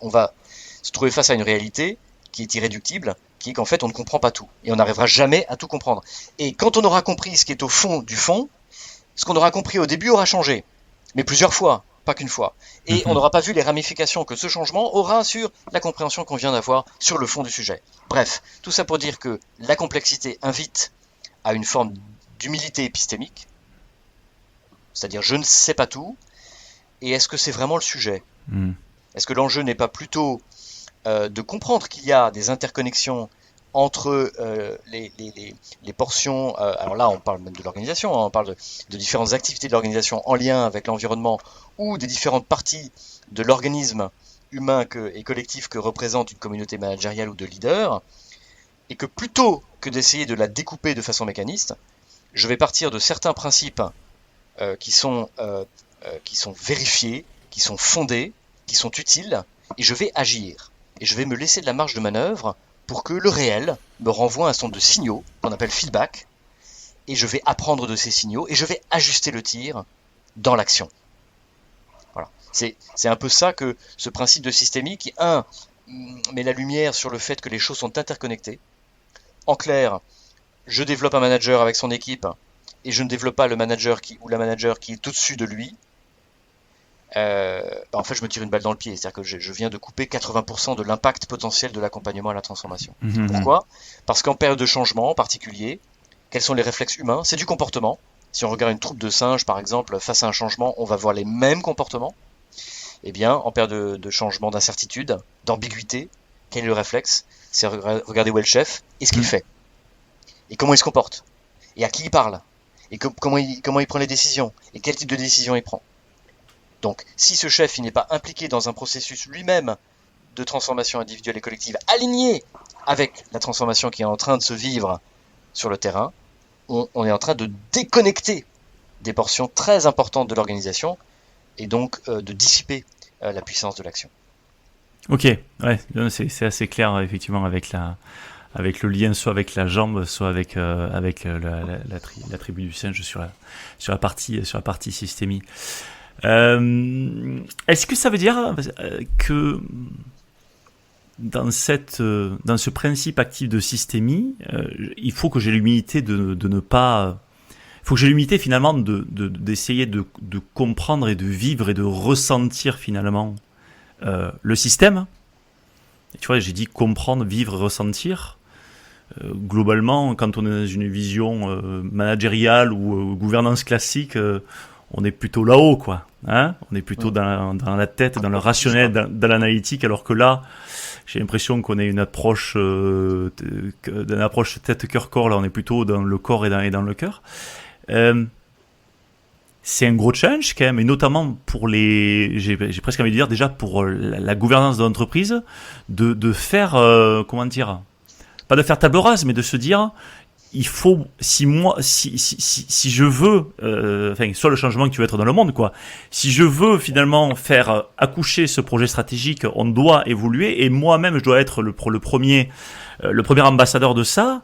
trouver face à une réalité qui est irréductible, qui est qu'en fait, on ne comprend pas tout. Et on n'arrivera jamais à tout comprendre. Et quand on aura compris ce qui est au fond du fond, ce qu'on aura compris au début aura changé. Mais plusieurs fois, pas qu'une fois. Et on Mhm. n'aura pas vu les ramifications que ce changement aura sur la compréhension qu'on vient d'avoir sur le fond du sujet. Bref, tout ça pour dire que la complexité invite à une forme d'humilité épistémique, c'est-à-dire je ne sais pas tout, et est-ce que c'est vraiment le sujet? Mhm. Est-ce que l'enjeu n'est pas plutôt de comprendre qu'il y a des interconnexions entre les portions, alors là on parle même de l'organisation, hein, on parle de différentes activités de l'organisation en lien avec l'environnement ou des différentes parties de l'organisme humain et collectif que représente une communauté managériale ou de leaders, et que plutôt que d'essayer de la découper de façon mécaniste, je vais partir de certains principes euh, qui, sont, euh, qui sont vérifiés, qui sont fondés, qui sont utiles, et je vais agir. Et je vais me laisser de la marge de manœuvre pour que le réel me renvoie un certain nombre de signaux, qu'on appelle feedback, et je vais apprendre de ces signaux, et je vais ajuster le tir dans l'action. Voilà. C'est un peu ça que ce principe de systémie qui, met la lumière sur le fait que les choses sont interconnectées. En clair, je développe un manager avec son équipe, et je ne développe pas le manager ou la manager qui est au-dessus de lui. en fait, je me tire une balle dans le pied. C'est-à-dire que je viens de couper 80% de l'impact potentiel de l'accompagnement à la transformation. Pourquoi? Parce qu'en période de changement en particulier, quels sont les réflexes humains? C'est du comportement. Si on regarde une troupe de singes, par exemple, face à un changement, on va voir les mêmes comportements. Eh bien, en période de changement, d'incertitude, d'ambiguïté, quel est le réflexe? C'est regarder où est le chef et ce qu'il fait. Et comment il se comporte. Et à qui il parle. Et comment il prend les décisions. Et quel type de décision il prend. Donc, si ce chef il n'est pas impliqué dans un processus lui-même de transformation individuelle et collective aligné avec la transformation qui est en train de se vivre sur le terrain, on est en train de déconnecter des portions très importantes de l'organisation et donc de dissiper la puissance de l'action. Ok, ouais, c'est assez clair effectivement avec le lien soit avec la jambe, soit avec la tribu du singe sur la partie systémie. Est-ce que ça veut dire que dans ce principe actif de systémie, il faut que j'ai l'humilité de ne pas... Il faut que j'ai l'humilité finalement d'essayer de comprendre et de vivre et de ressentir finalement le système. Et tu vois, j'ai dit comprendre, vivre, ressentir. Globalement, quand on est dans une vision managériale ou gouvernance classique, on est plutôt là-haut, quoi. Hein, on est plutôt dans la tête, dans le rationnel, dans l'analytique, alors que là, j'ai l'impression qu'on est une approche tête-cœur-corps. Là, on est plutôt dans le corps et dans le cœur. C'est un gros challenge quand même, et notamment pour j'ai presque envie de dire déjà pour la gouvernance de l'entreprise, de faire, comment dire, pas de faire table rase, mais de se dire, il faut, si je veux, soit le changement que tu veux être dans le monde, quoi. Si je veux finalement faire accoucher ce projet stratégique, on doit évoluer, et moi-même je dois être le premier ambassadeur de ça.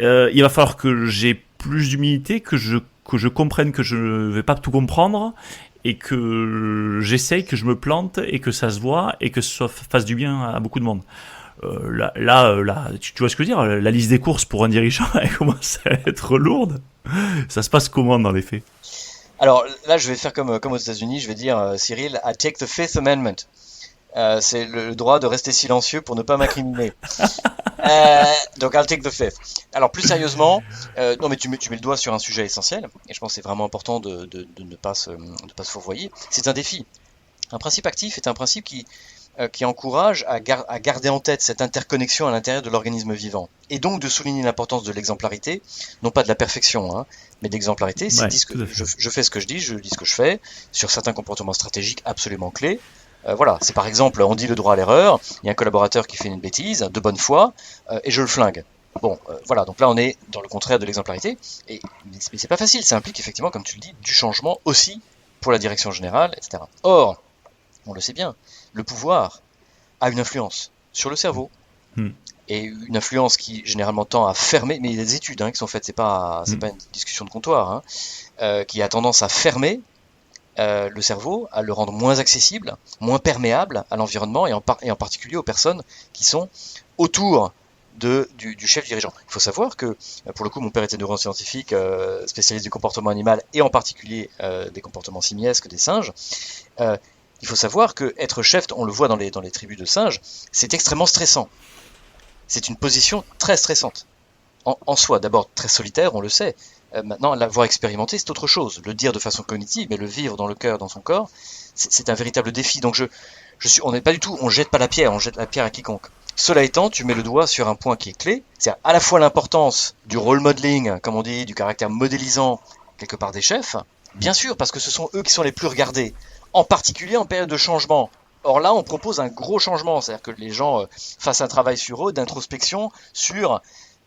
Il va falloir que j'ai plus d'humilité, que je comprenne que je ne vais pas tout comprendre et que j'essaye, que je me plante et que ça se voit et que ça fasse du bien à beaucoup de monde. Là, tu vois ce que je veux dire? La liste des courses pour un dirigeant, elle commence à être lourde. Ça se passe comment dans les faits? Alors là, je vais faire comme aux États-Unis, je vais dire, Cyril, I take the Fifth Amendment. C'est le droit de rester silencieux pour ne pas m'incriminer. Donc I'll take the fifth. Alors plus sérieusement, non mais tu mets le doigt sur un sujet essentiel, et je pense que c'est vraiment important de ne pas se fourvoyer. C'est un défi. Un principe actif est un principe qui encourage à garder en tête cette interconnexion à l'intérieur de l'organisme vivant, et donc de souligner l'importance de l'exemplarité, non pas de la perfection, hein, mais de l'exemplarité. C'est dire que je fais ce que je dis ce que je fais, sur certains comportements stratégiques absolument clés. Voilà, c'est par exemple, on dit le droit à l'erreur, il y a un collaborateur qui fait une bêtise, de bonne foi, et je le flingue. Bon, voilà, donc là on est dans le contraire de l'exemplarité, mais c'est pas facile, ça implique effectivement, comme tu le dis, du changement aussi pour la direction générale, etc. Or, on le sait bien, le pouvoir a une influence sur le cerveau, et une influence qui généralement tend à fermer, mais il y a des études qui sont faites, c'est pas une discussion de comptoir, qui a tendance à fermer le cerveau, à le rendre moins accessible, moins perméable à l'environnement et en particulier aux personnes qui sont autour du chef dirigeant. Il faut savoir que, pour le coup, mon père était neuroscientifique, spécialiste du comportement animal et en particulier des comportements simiesques des singes. Il faut savoir que être chef, on le voit dans les tribus de singes, c'est extrêmement stressant. C'est une position très stressante. En soi, d'abord très solitaire, on le sait. Maintenant, l'avoir expérimenté, c'est autre chose. Le dire de façon cognitive, mais le vivre dans le cœur, dans son corps, c'est un véritable défi. Donc on n'est pas du tout, on jette pas la pierre, on jette la pierre à quiconque. Cela étant, tu mets le doigt sur un point qui est clé, c'est à la fois l'importance du role modeling, comme on dit, du caractère modélisant quelque part des chefs, bien sûr, parce que ce sont eux qui sont les plus regardés, en particulier en période de changement. Or là, on propose un gros changement, c'est-à-dire que les gens fassent un travail sur eux, d'introspection, sur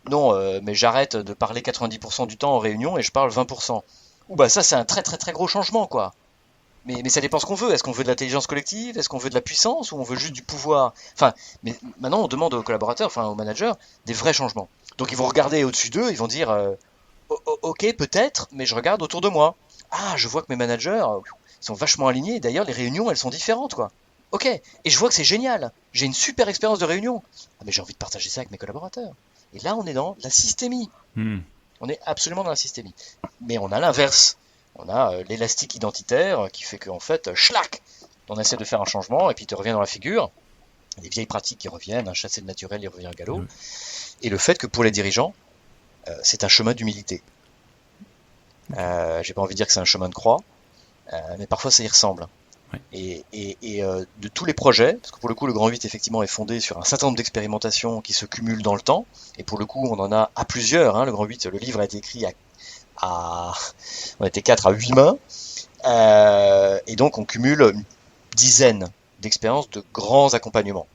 non, mais j'arrête de parler 90% du temps en réunion et je parle 20%. Ou bah ça c'est un très très très gros changement quoi. Mais ça dépend ce qu'on veut. Est-ce qu'on veut de l'intelligence collective? Est-ce qu'on veut de la puissance? Ou on veut juste du pouvoir? Enfin, mais maintenant on demande aux collaborateurs, enfin aux managers, des vrais changements. Donc ils vont regarder au-dessus d'eux, ils vont dire ok peut-être, mais je regarde autour de moi. Ah, je vois que mes managers ils sont vachement alignés. D'ailleurs les réunions elles sont différentes quoi. Ok, et je vois que c'est génial. J'ai une super expérience de réunion. Ah, mais j'ai envie de partager ça avec mes collaborateurs. Et là, on est dans la systémie. On est absolument dans la systémie. Mais on a l'inverse. On a l'élastique identitaire qui fait qu'en fait, schlac, on essaie de faire un changement et puis il te revient dans la figure. Les vieilles pratiques qui reviennent, un chasser le naturel, il revient au galop. Et le fait que pour les dirigeants, c'est un chemin d'humilité. J'ai pas envie de dire que c'est un chemin de croix, mais parfois ça y ressemble. Ouais. Et de tous les projets, parce que pour le coup le Grand 8 effectivement est fondé sur un certain nombre d'expérimentations qui se cumulent dans le temps, et pour le coup on en a à plusieurs, hein, le Grand 8, le livre a été écrit on était 4 à 8 mains, et donc on cumule une dizaine d'expériences de grands accompagnements.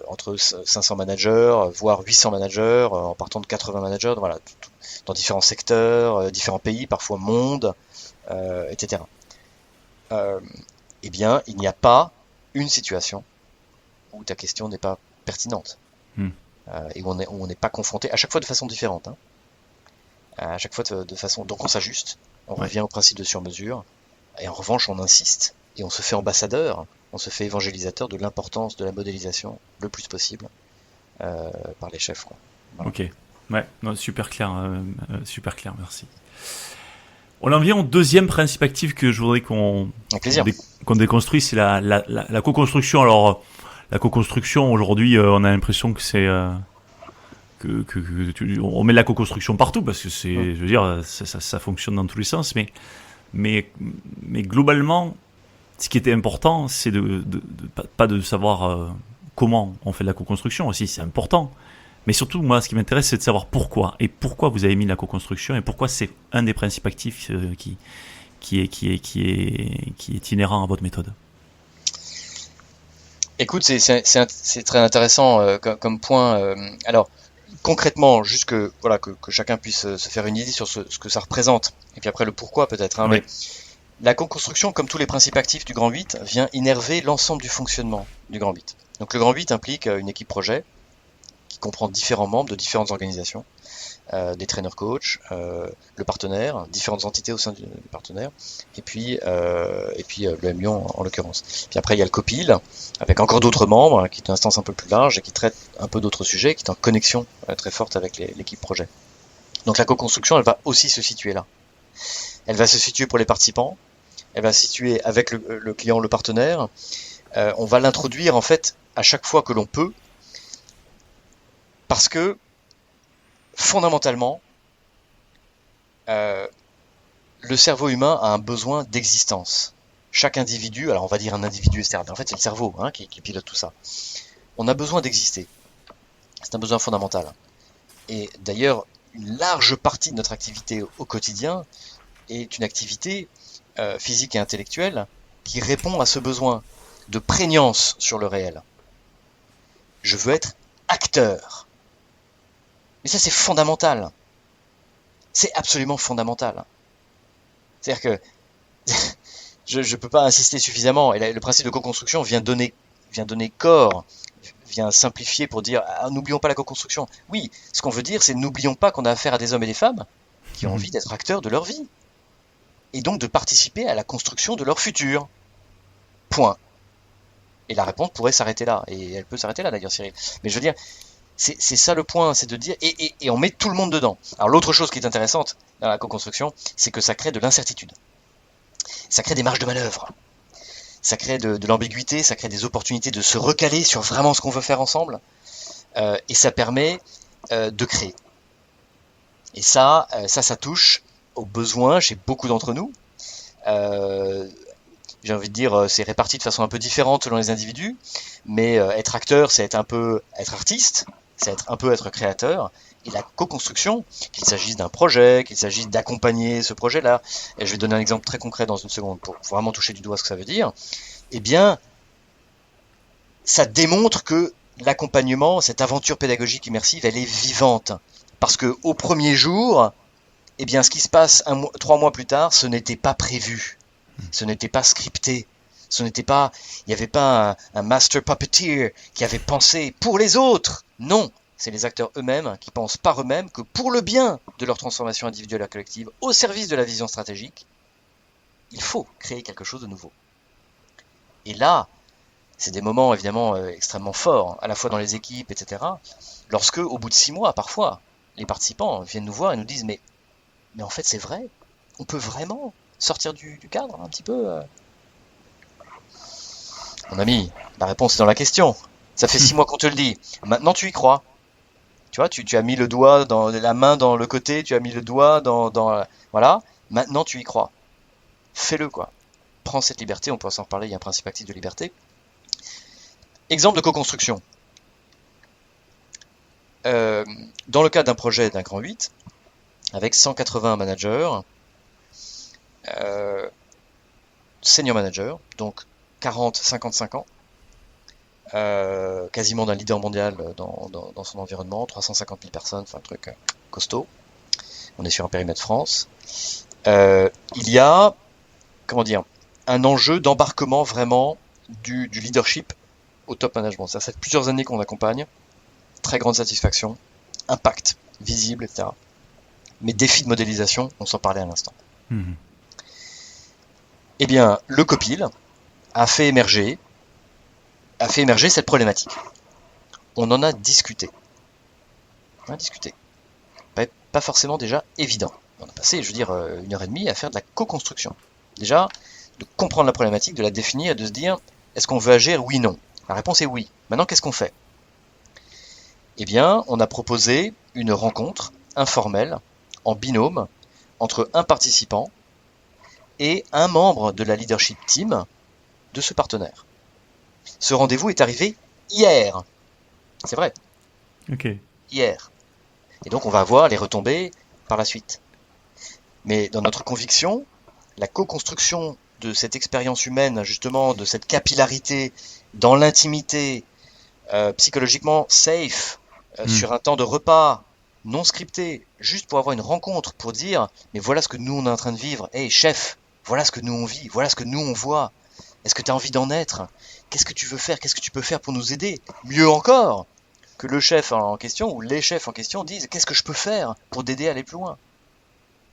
Entre 500 managers, voire 800 managers, en partant de 80 managers, voilà, dans différents secteurs, différents pays, parfois monde, etc. Eh bien, il n'y a pas une situation où ta question n'est pas pertinente. Et où on n'est pas confronté, à chaque fois de façon différente. Hein. À chaque fois de façon... Donc on s'ajuste, on revient au principe de sur-mesure, et en revanche on insiste, et on se fait ambassadeur, on se fait évangélisateur de l'importance de la modélisation le plus possible par les chefs. Quoi. Voilà. Ok, ouais, non, super clair, merci. On en vient au deuxième principe actif que je voudrais qu'on déconstruit, c'est la co-construction. Alors, la co-construction, aujourd'hui, on a l'impression que c'est... on met de la co-construction partout, parce que c'est, je veux dire, ça fonctionne dans tous les sens, mais globalement, ce qui était important, c'est pas de savoir comment on fait de la co-construction aussi, c'est important. Mais surtout, moi, ce qui m'intéresse, c'est de savoir pourquoi. Et pourquoi vous avez mis la co-construction et pourquoi c'est un des principes actifs qui est inhérent à votre méthode. Écoute, c'est très intéressant comme point. Alors, concrètement, juste que chacun puisse se faire une idée sur ce que ça représente. Et puis après, le pourquoi peut-être. Hein, oui. Mais la co-construction, comme tous les principes actifs du Grand 8, vient innerver l'ensemble du fonctionnement du Grand 8. Donc le Grand 8 implique une équipe projet qui comprend différents membres de différentes organisations, des trainers coachs, le partenaire, différentes entités au sein du partenaire, et puis le M Lyon en l'occurrence. Puis après il y a le COPIL, avec encore d'autres membres, qui est une instance un peu plus large et qui traite un peu d'autres sujets, qui est en connexion très forte avec l'équipe projet. Donc la co-construction, elle va aussi se situer là. Elle va se situer pour les participants, elle va se situer avec le client, le partenaire. On va l'introduire en fait à chaque fois que l'on peut, parce que fondamentalement, le cerveau humain a un besoin d'existence. Chaque individu, alors on va dire un individu externe, mais en fait c'est le cerveau qui pilote tout ça. On a besoin d'exister. C'est un besoin fondamental. Et d'ailleurs, une large partie de notre activité au quotidien est une activité physique et intellectuelle qui répond à ce besoin de prégnance sur le réel. Je veux être acteur. Mais ça, c'est fondamental. C'est absolument fondamental. C'est-à-dire que je ne peux pas insister suffisamment. Et le principe de co-construction vient donner corps, vient simplifier pour dire n'oublions pas la co-construction. Oui, ce qu'on veut dire, c'est n'oublions pas qu'on a affaire à des hommes et des femmes qui ont envie d'être acteurs de leur vie. Et donc de participer à la construction de leur futur. Point. Et la réponse pourrait s'arrêter là. Et elle peut s'arrêter là d'ailleurs, Cyril. Mais je veux dire, c'est ça le point, c'est de dire... Et on met tout le monde dedans. Alors l'autre chose qui est intéressante dans la co-construction, c'est que ça crée de l'incertitude. Ça crée des marges de manœuvre. Ça crée de l'ambiguïté, ça crée des opportunités de se recaler sur vraiment ce qu'on veut faire ensemble. Et ça permet de créer. Et ça touche aux besoins chez beaucoup d'entre nous. J'ai envie de dire, c'est réparti de façon un peu différente selon les individus, mais être acteur, c'est être un peu être artiste, c'est être créateur. Et la co-construction, qu'il s'agisse d'un projet, qu'il s'agisse d'accompagner ce projet-là, et je vais donner un exemple très concret dans une seconde pour vraiment toucher du doigt ce que ça veut dire, eh bien, ça démontre que l'accompagnement, cette aventure pédagogique immersive, elle est vivante. Parce que au premier jour, eh bien, ce qui se passe 3 mois plus tard, ce n'était pas prévu. Ce n'était pas scripté. Il n'y avait pas un master puppeteer qui avait pensé pour les autres. Non, c'est les acteurs eux-mêmes qui pensent par eux-mêmes que pour le bien de leur transformation individuelle et collective, au service de la vision stratégique, il faut créer quelque chose de nouveau. Et là, c'est des moments évidemment extrêmement forts, à la fois dans les équipes, etc. Lorsque, au bout de 6 mois, parfois, les participants viennent nous voir et nous disent mais en fait c'est vrai. On peut vraiment sortir du cadre un petit peu Mon ami, la réponse est dans la question. Ça fait 6 mois qu'on te le dit. Maintenant, tu y crois. Tu vois, tu as mis le doigt dans la main dans le côté, tu as mis le doigt voilà. Maintenant, tu y crois. Fais-le, quoi. Prends cette liberté, on peut s'en reparler, il y a un principe actif de liberté. Exemple de co-construction. Dans le cadre d'un projet d'un grand 8, avec 180 managers, senior manager, donc 40, 55 ans, quasiment d'un leader mondial dans son environnement, 350 000 personnes, enfin un truc costaud. On est sur un périmètre France. Il y a, comment dire, un enjeu d'embarquement vraiment du leadership au top management. Ça fait plusieurs années qu'on accompagne, très grande satisfaction, impact visible, etc. Mais défi de modélisation, on s'en parlait à l'instant. Eh bien, le COPIL a fait émerger cette problématique. On en a discuté. Pas forcément déjà évident. On a passé, je veux dire, 1h30 à faire de la co-construction. Déjà, de comprendre la problématique, de la définir et de se dire, est-ce qu'on veut agir, oui, non. La réponse est oui. Maintenant, qu'est-ce qu'on fait? Eh bien, on a proposé une rencontre informelle, en binôme, entre un participant et un membre de la leadership team de ce partenaire. Ce rendez-vous est arrivé hier. C'est vrai. Ok. Hier. Et donc on va voir les retombées par la suite. Mais dans notre conviction, la co-construction de cette expérience humaine, justement, de cette capillarité dans l'intimité, psychologiquement safe, sur un temps de repas, non scripté, juste pour avoir une rencontre, pour dire, mais voilà ce que nous on est en train de vivre. Hey chef, voilà ce que nous on vit, voilà ce que nous on voit. Est-ce que tu as envie d'en être? Qu'est-ce que tu veux faire? Qu'est-ce que tu peux faire pour nous aider? Mieux encore, que le chef en question ou les chefs en question disent qu'est-ce que je peux faire pour t'aider à aller plus loin?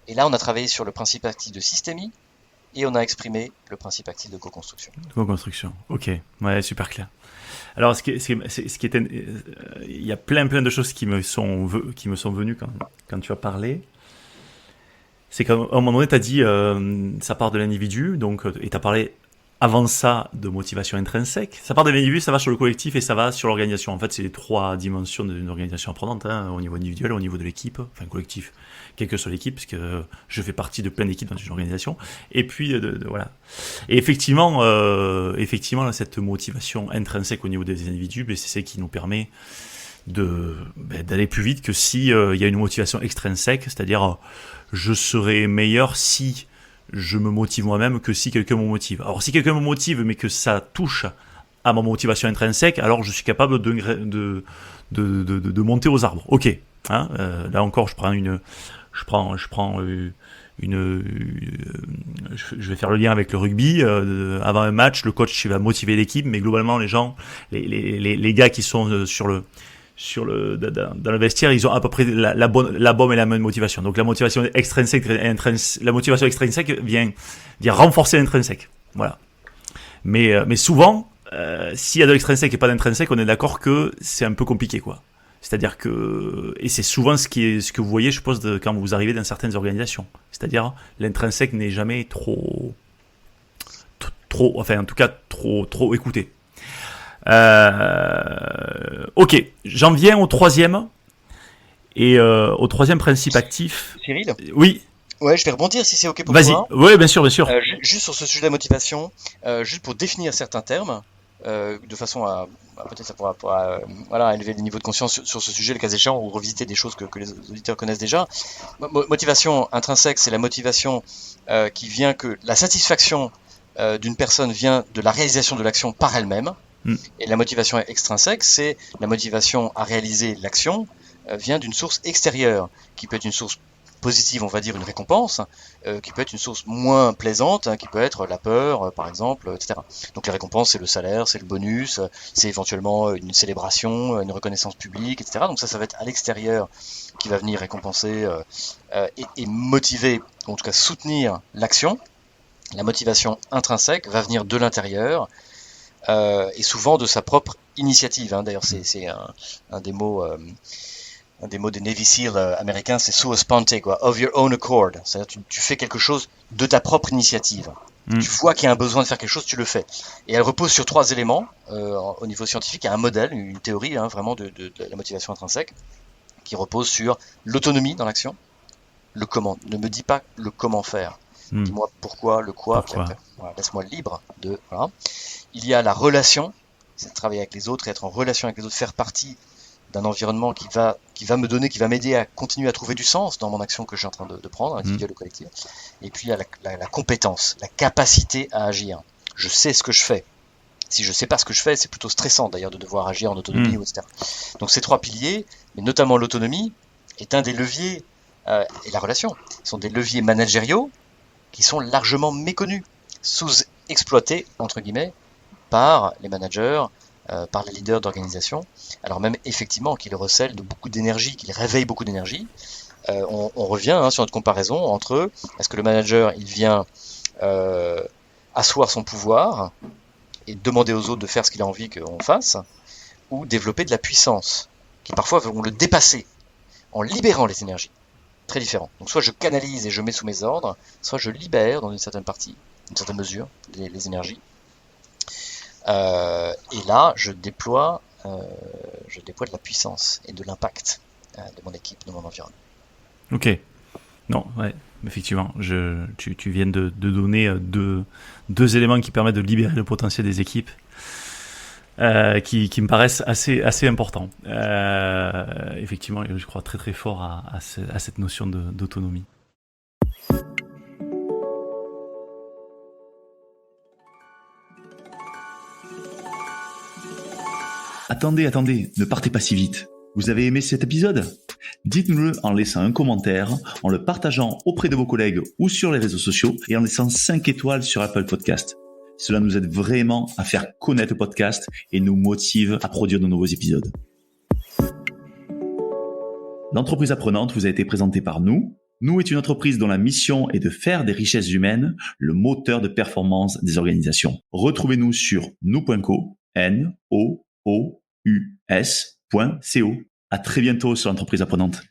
Et là, on a travaillé sur le principe actif de systémie et on a exprimé le principe actif de co-construction. Co-construction, ok, ouais, super clair. Alors, il y a plein de choses qui me sont venues quand tu as parlé. C'est qu'à un moment donné, tu as dit ça part de l'individu, donc, et tu as parlé avant ça de motivation intrinsèque. Ça part de l'individu, ça va sur le collectif et ça va sur l'organisation. En fait, c'est les 3 dimensions d'une organisation apprenante, au niveau individuel, au niveau de l'équipe, enfin collectif, quelle que soit l'équipe, parce que je fais partie de plein d'équipes dans une organisation. Et puis, voilà. Et effectivement, cette motivation intrinsèque au niveau des individus, c'est ce qui nous permet d'aller plus vite que si il y a une motivation extrinsèque, c'est-à-dire je serai meilleur si je me motive moi-même que si quelqu'un me motive. Alors si quelqu'un me motive mais que ça touche à ma motivation intrinsèque, alors je suis capable de monter aux arbres. Ok. Hein, là encore, je vais faire le lien avec le rugby. Avant un match, le coach va motiver l'équipe, mais globalement, les gars qui sont dans le vestiaire, ils ont à peu près la bonne et la même motivation. Donc la motivation extrinsèque vient renforcer l'intrinsèque. Voilà. Mais souvent, s'il y a de l'extrinsèque et pas d'intrinsèque, on est d'accord que c'est un peu compliqué, quoi. C'est-à-dire que, et c'est souvent ce que vous voyez, je suppose, quand vous arrivez dans certaines organisations. C'est-à-dire, l'intrinsèque n'est jamais trop, enfin, en tout cas, trop écouté. Ok, j'en viens au troisième. Et au troisième principe actif. Cyril ? Oui. Ouais, je vais rebondir si c'est ok pour toi. toi. Vas-y, oui, bien sûr. Juste sur ce sujet de la motivation, juste pour définir certains termes, de façon à peut-être ça pourra voilà, élever le niveau de conscience sur ce sujet, le cas échéant, ou revisiter des choses que les auditeurs connaissent déjà. Motivation intrinsèque, c'est la motivation qui vient que la satisfaction d'une personne vient de la réalisation de l'action par elle-même. Et la motivation extrinsèque, c'est la motivation à réaliser l'action vient d'une source extérieure, qui peut être une source positive, on va dire une récompense, qui peut être une source moins plaisante, qui peut être la peur, par exemple, etc. Donc les récompenses, c'est le salaire, c'est le bonus, c'est éventuellement une célébration, une reconnaissance publique, etc. Donc ça va être à l'extérieur qui va venir récompenser et motiver, en tout cas soutenir l'action. La motivation intrinsèque va venir de l'intérieur, et souvent de sa propre initiative. D'ailleurs, c'est un des mots Un des mots des Navy SEAL américains, c'est sua sponte, quoi, of your own accord. C'est-à-dire tu fais quelque chose de ta propre initiative. Tu vois qu'il y a un besoin de faire quelque chose, tu le fais. Et elle repose sur 3 éléments. Au niveau scientifique, il y a un modèle, une théorie vraiment de la motivation intrinsèque, qui repose sur l'autonomie dans l'action, le comment. Ne me dis pas le comment faire. Dis-moi pourquoi, le quoi, puis après, voilà, laisse-moi libre de. Voilà. Il y a la relation, c'est de travailler avec les autres, être en relation avec les autres, faire partie d'un environnement qui va m'aider à continuer à trouver du sens dans mon action que je suis en train de prendre, individuelle ou collective. Et puis il y a la compétence, la capacité à agir. Je sais ce que je fais. Si je sais pas ce que je fais, c'est plutôt stressant d'ailleurs de devoir agir en autonomie, etc. Donc ces 3 piliers, mais notamment l'autonomie, est un des leviers, et la relation, sont des leviers managériaux qui sont largement méconnus, sous-exploités, entre guillemets, par les managers, par les leaders d'organisation, alors même effectivement qu'ils recèlent de beaucoup d'énergie, qu'ils réveillent beaucoup d'énergie. On revient sur notre comparaison entre est-ce que le manager il vient asseoir son pouvoir et demander aux autres de faire ce qu'il a envie qu'on fasse, ou développer de la puissance, qui parfois vont le dépasser en libérant les énergies. Très différent. Donc soit je canalise et je mets sous mes ordres, soit je libère dans une certaine partie, une certaine mesure, les énergies. Et là, je déploie de la puissance et de l'impact de mon équipe, de mon environnement. Ok. Non, ouais, effectivement. Tu viens de donner deux éléments qui permettent de libérer le potentiel des équipes, qui me paraissent assez importants. Effectivement, je crois très très fort à cette notion d'autonomie. Attendez, ne partez pas si vite. Vous avez aimé cet épisode ? Dites-nous-le en laissant un commentaire, en le partageant auprès de vos collègues ou sur les réseaux sociaux et en laissant 5 étoiles sur Apple Podcast. Cela nous aide vraiment à faire connaître le podcast et nous motive à produire de nouveaux épisodes. L'entreprise apprenante vous a été présentée par nous. Nous est une entreprise dont la mission est de faire des richesses humaines le moteur de performance des organisations. Retrouvez-nous sur nous.co, nous.co. À très bientôt sur l'entreprise apprenante.